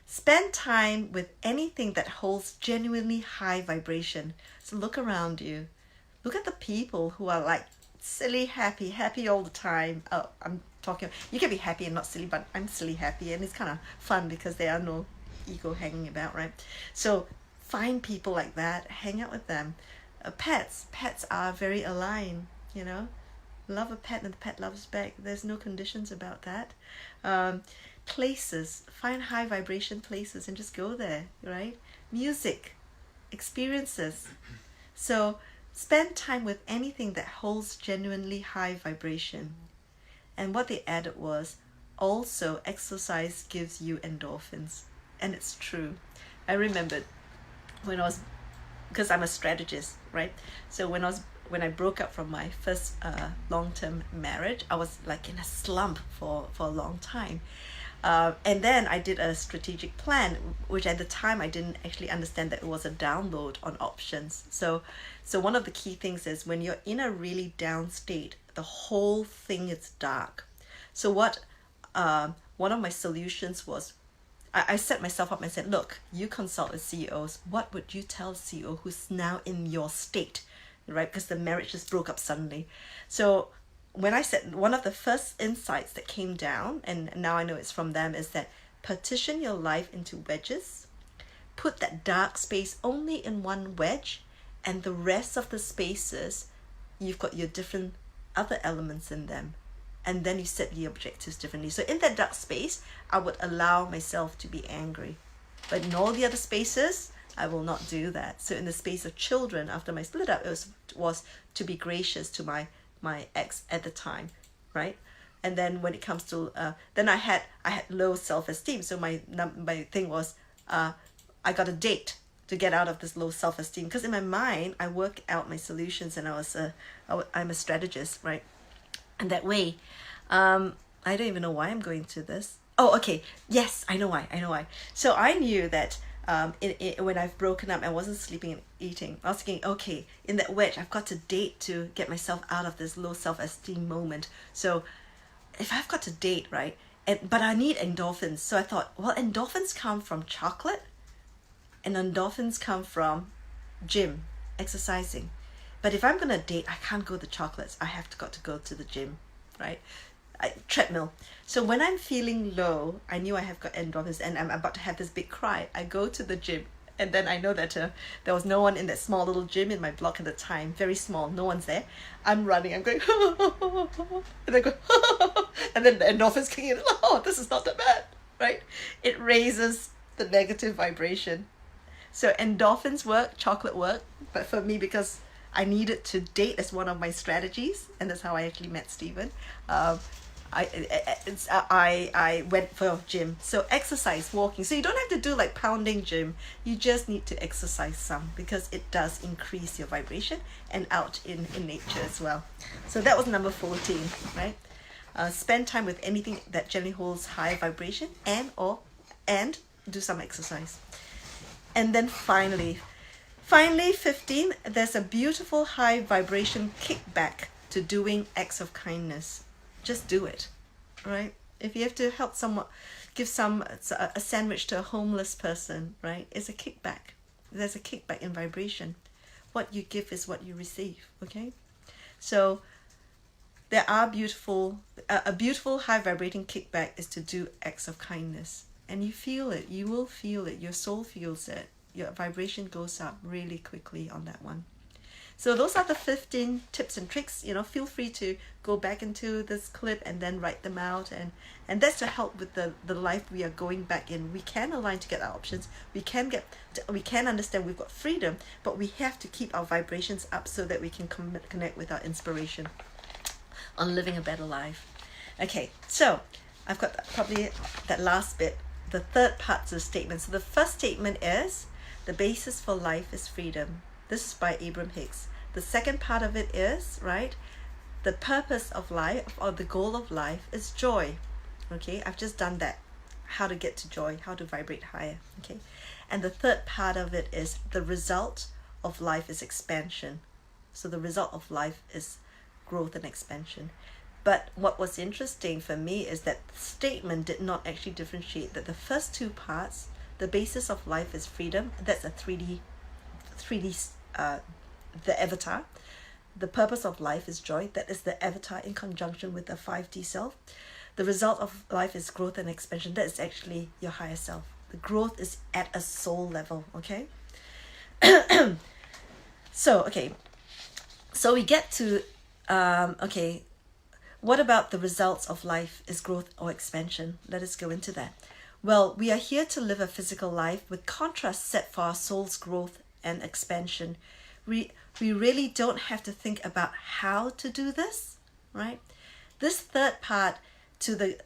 Spend time with anything that holds genuinely high vibration. So look around you. Look at the people who are like silly happy all the time. Oh, I'm talking, you can be happy and not silly, but I'm silly happy, and it's kind of fun because there are no ego hanging about, right? So find people like that, hang out with them. Pets are very aligned, you know. Love a pet and the pet loves back. There's no conditions about that. Places, find high vibration places and just go there, right? Music, experiences. So spend time with anything that holds genuinely high vibration. And what they added was, also exercise gives you endorphins. And it's true. I remembered when I was, because I'm a strategist, right? So when I broke up from my first long-term marriage, I was like in a slump for a long time. And then I did a strategic plan, which at the time I didn't actually understand that it was a download on options. So one of the key things is when you're in a really down state, the whole thing is dark. So what one of my solutions was, I set myself up and said, look, you consult with CEOs. What would you tell a CEO who's now in your state, right? Because the marriage just broke up suddenly. So when I said, one of the first insights that came down, and now I know it's from them, is that partition your life into wedges, put that dark space only in one wedge, and the rest of the spaces, you've got your different other elements in them. And then you set the objectives differently. So in that dark space, I would allow myself to be angry. But in all the other spaces, I will not do that. So in the space of children, after my split up, it was to be gracious to my ex at the time, right? And then when it comes to then I had low self-esteem. So my thing was I got a date to get out of this low self-esteem, because in my mind I work out my solutions, and I'm a strategist, right? And that way, I don't even know why I'm going to this. Oh, okay. Yes, I know why. So I knew that when I've broken up, I wasn't sleeping and eating. I was thinking, okay, in that wedge, I've got to date to get myself out of this low self-esteem moment. So if I've got to date, right, but I need endorphins. So I thought, well, endorphins come from chocolate, and endorphins come from gym, exercising. But if I'm going to date, I can't go to chocolates. I have got to go to the gym, right? Treadmill. So when I'm feeling low, I knew I have got endorphins and I'm about to have this big cry. I go to the gym, and then I know that there was no one in that small little gym in my block at the time. Very small. No one's there. I'm running. I'm going, and then and then the endorphins kick in. Oh, this is not that bad, right? It raises the negative vibration. So endorphins work, chocolate work, but for me, because I needed to date as one of my strategies, and that's how I actually met Stephen. I went for gym. So exercise, walking. So you don't have to do like pounding gym. You just need to exercise some, because it does increase your vibration and out in nature as well. So that was number 14, right? Spend time with anything that generally holds high vibration and do some exercise. And then finally 15, there's a beautiful high vibration kickback to doing acts of kindness. Just do it, right? If you have to help someone, give a sandwich to a homeless person, right? It's a kickback. There's a kickback in vibration. What you give is what you receive, okay? So there are a beautiful high vibrating kickback is to do acts of kindness. And you feel it, you will feel it, your soul feels it. Your vibration goes up really quickly on that one. So those are the 15 tips and tricks. You know, feel free to go back into this clip and then write them out, and that's to help with the life we are going back in. We can align to get our options. We can understand we've got freedom, but we have to keep our vibrations up so that we can connect with our inspiration on living a better life. Okay, so I've got probably that last bit, the third part to the statement. So the first statement is, the basis for life is freedom. This is by Abraham Hicks. The second part of it is, right, the purpose of life, or the goal of life, is joy. Okay, I've just done that. how to get to joy, how to vibrate higher. Okay, and the third part of it is the result of life is expansion. So the result of life is growth and expansion. But what was interesting for me is that the statement did not actually differentiate that the first two parts, the basis of life is freedom, that's a 3D, the avatar. The purpose of life is joy, that is the avatar in conjunction with the 5D self. The result of life is growth and expansion, that is actually your higher self. The growth is at a soul level, okay? So we get to, what about the results of life is growth or expansion? Let us go into that. Well, we are here to live a physical life with contrast set for our soul's growth and expansion. We really don't have to think about how to do this, right? This third part to the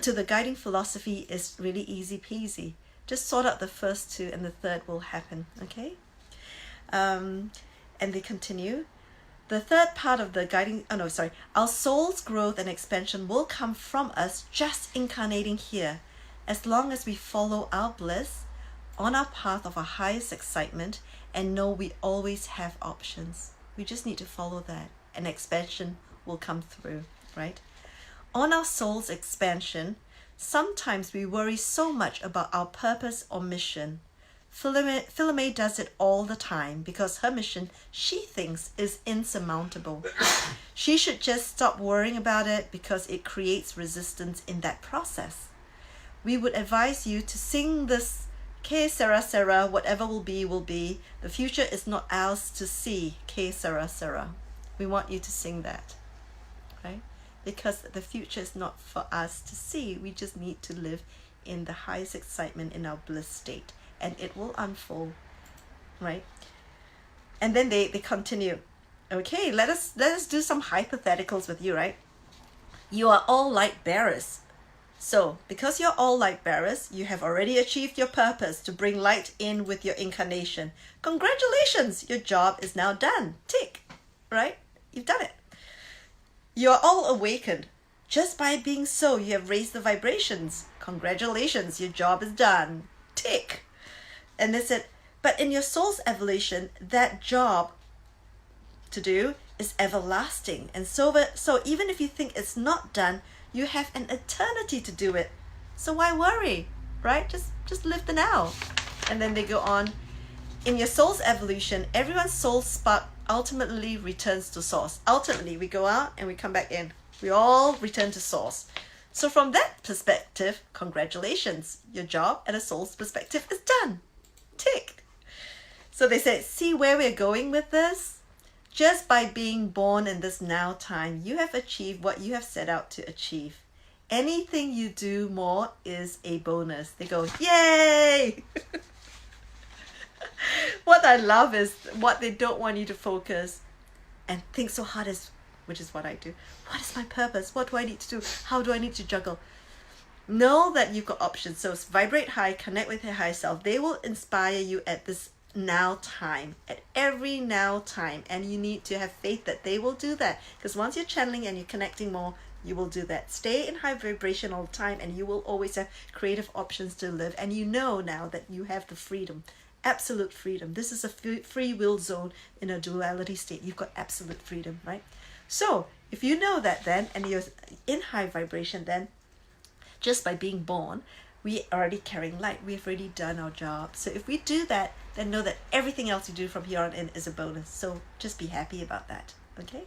to the guiding philosophy is really easy peasy. Just sort out the first two and the third will happen, okay? And they continue. The third part of the guiding, our soul's growth and expansion will come from us just incarnating here. As long as we follow our bliss on our path of our highest excitement and know we always have options. We just need to follow that and expansion will come through, right? On our soul's expansion, sometimes we worry so much about our purpose or mission. Philamae does it all the time because her mission, she thinks, is insurmountable. She should just stop worrying about it because it creates resistance in that process. We would advise you to sing this Que sera sera, whatever will be. The future is not ours to see. Que sera sera. We want you to sing that, right? Because the future is not for us to see. We just need to live in the highest excitement in our bliss state. And it will unfold, right? And then they continue. Okay, let us do some hypotheticals with you, right? You are all light bearers. So, because you're all light bearers, you have already achieved your purpose to bring light in with your incarnation. Congratulations, your job is now done. Tick, right? You've done it. You're all awakened. Just by being so, you have raised the vibrations. Congratulations, your job is done. Tick. And they said, but in your soul's evolution, that job to do is everlasting. And so even if you think it's not done, you have an eternity to do it. So why worry, right? Just live the now. And then they go on. In your soul's evolution, everyone's soul spark ultimately returns to source. Ultimately, we go out and we come back in. We all return to source. So from that perspective, congratulations. Your job at a soul's perspective is done. Tick. So they said, see where we're going with this? Just by being born in this now time, you have achieved what you have set out to achieve. Anything you do more is a bonus. They go, yay! What I love is what they don't want you to focus and think so hard as, which is what I do. What is my purpose? What do I need to do? How do I need to juggle? Know that you've got options. So vibrate high, connect with your higher self. They will inspire you at this now time, at every now time. And you need to have faith that they will do that. Because once you're channeling and you're connecting more, you will do that. Stay in high vibration all the time and you will always have creative options to live. And you know now that you have the freedom, absolute freedom. This is a free will zone in a duality state. You've got absolute freedom, right? So if you know that then, and you're in high vibration then, just by being born, we are already carrying light. We've already done our job. So if we do that, then know that everything else you do from here on in is a bonus. So just be happy about that, okay?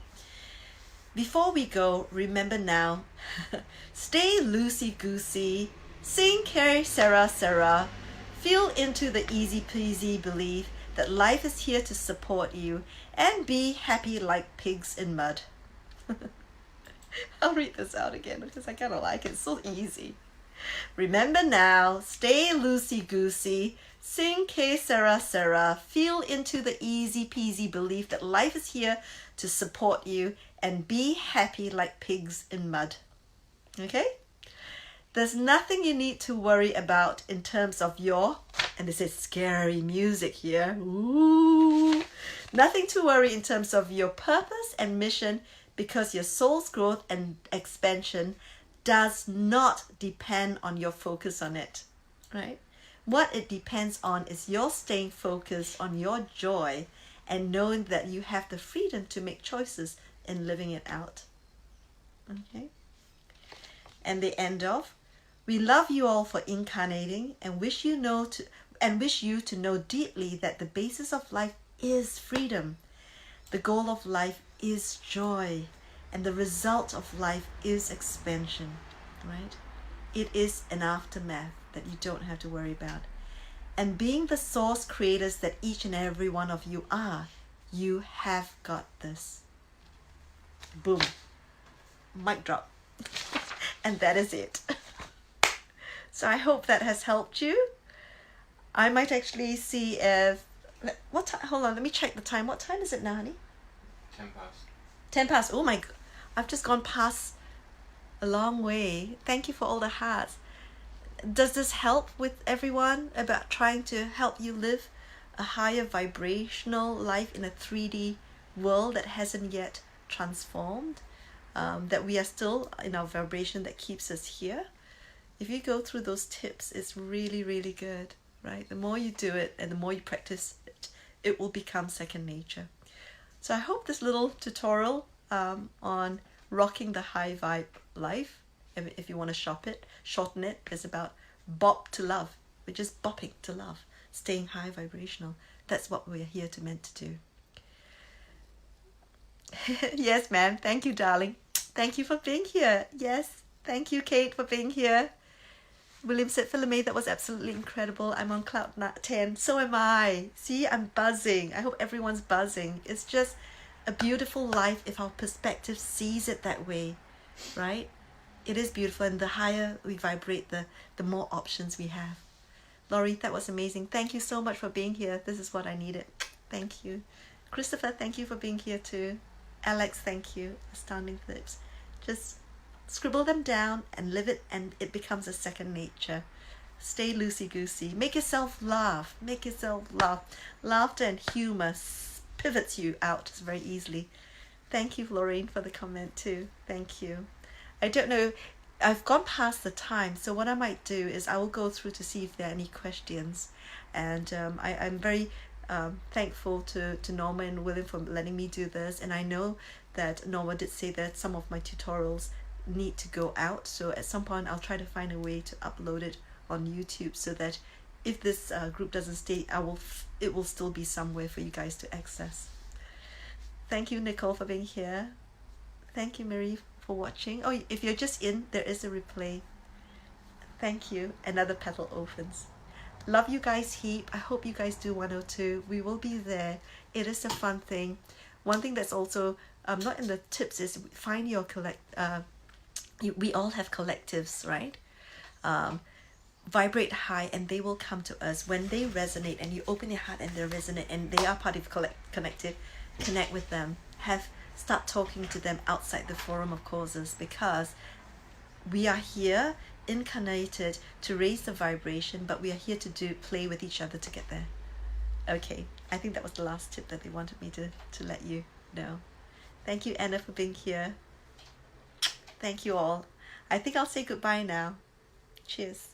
Before we go, remember now, stay loosey-goosey, sing Que Sera Sera, feel into the easy peasy belief that life is here to support you, and be happy like pigs in mud. I'll read this out again because I kind of like it. It's so easy. Remember now, stay loosey-goosey, sing Que Sera Sera, feel into the easy peasy belief that life is here to support you, and be happy like pigs in mud. Okay? There's nothing you need to worry about in terms of your, and this is scary music here, ooh, nothing to worry in terms of your purpose and mission, because your soul's growth and expansion does not depend on your focus on it, right? What it depends on is your staying focused on your joy and knowing that you have the freedom to make choices in living it out. Okay? And they end off, we love you all for incarnating and wish you to know deeply that the basis of life is freedom. The goal of life is joy, and the result of life is expansion, right? It is an aftermath that you don't have to worry about. And being the source creators that each and every one of you are, you have got this. Boom. Mic drop. And that is it. So I hope that has helped you. I might actually see if... What time? Hold on, let me check the time. What time is it now, honey? 10 past. 10 past. Oh my God. I've just gone past a long way. Thank you for all the hearts. Does this help with everyone about trying to help you live a higher vibrational life in a 3D world that hasn't yet transformed? That we are still in our vibration that keeps us here? If you go through those tips, it's really, really good, right? The more you do it and the more you practice it, it will become second nature. So I hope this little tutorial on rocking the high vibe life, if you want to shorten it, is about bop to love. We're just bopping to love, staying high vibrational. That's what we're here meant to do. Yes, ma'am. Thank you, darling. Thank you for being here. Yes. Thank you, Kate, for being here. William said, Philamae, that was absolutely incredible. I'm on cloud 10. So am I. See, I'm buzzing. I hope everyone's buzzing. It's just a beautiful life if our perspective sees it that way, right? It is beautiful, and the higher we vibrate, the more options we have. Laurie, that was amazing. Thank you so much for being here. This is what I needed. Thank you. Christopher, thank you for being here too. Alex, thank you. Astounding Flips. Just scribble them down and live it, and it becomes a second nature. Stay loosey-goosey. Make yourself laugh. Make yourself laugh. Laughter and humor pivots you out very easily. Thank you, Lorraine, for the comment too. Thank you. I don't know. I've gone past the time, so what I might do is I will go through to see if there are any questions. And I'm very thankful to Norma and William for letting me do this. And I know that Norma did say that some of my tutorials need to go out, so at some point I'll try to find a way to upload it on YouTube so that if this group doesn't stay, it will still be somewhere for you guys to access. Thank you, Nicole, for being here. Thank you, Marie, for watching. Oh, if you're just in, there is a replay. Thank you. Another petal opens. Love you guys heap. I hope you guys do 102. We will be there. It is a fun thing. One thing that's also not in the tips is find your we all have collectives, right? Vibrate high and they will come to us. When they resonate and you open your heart and they resonate and they are part of collective, connect with them. Start talking to them outside the forum of causes, because we are here incarnated to raise the vibration, but we are here to play with each other to get there. Okay, I think that was the last tip that they wanted me to let you know. Thank you, Anna, for being here. Thank you all. I think I'll say goodbye now. Cheers.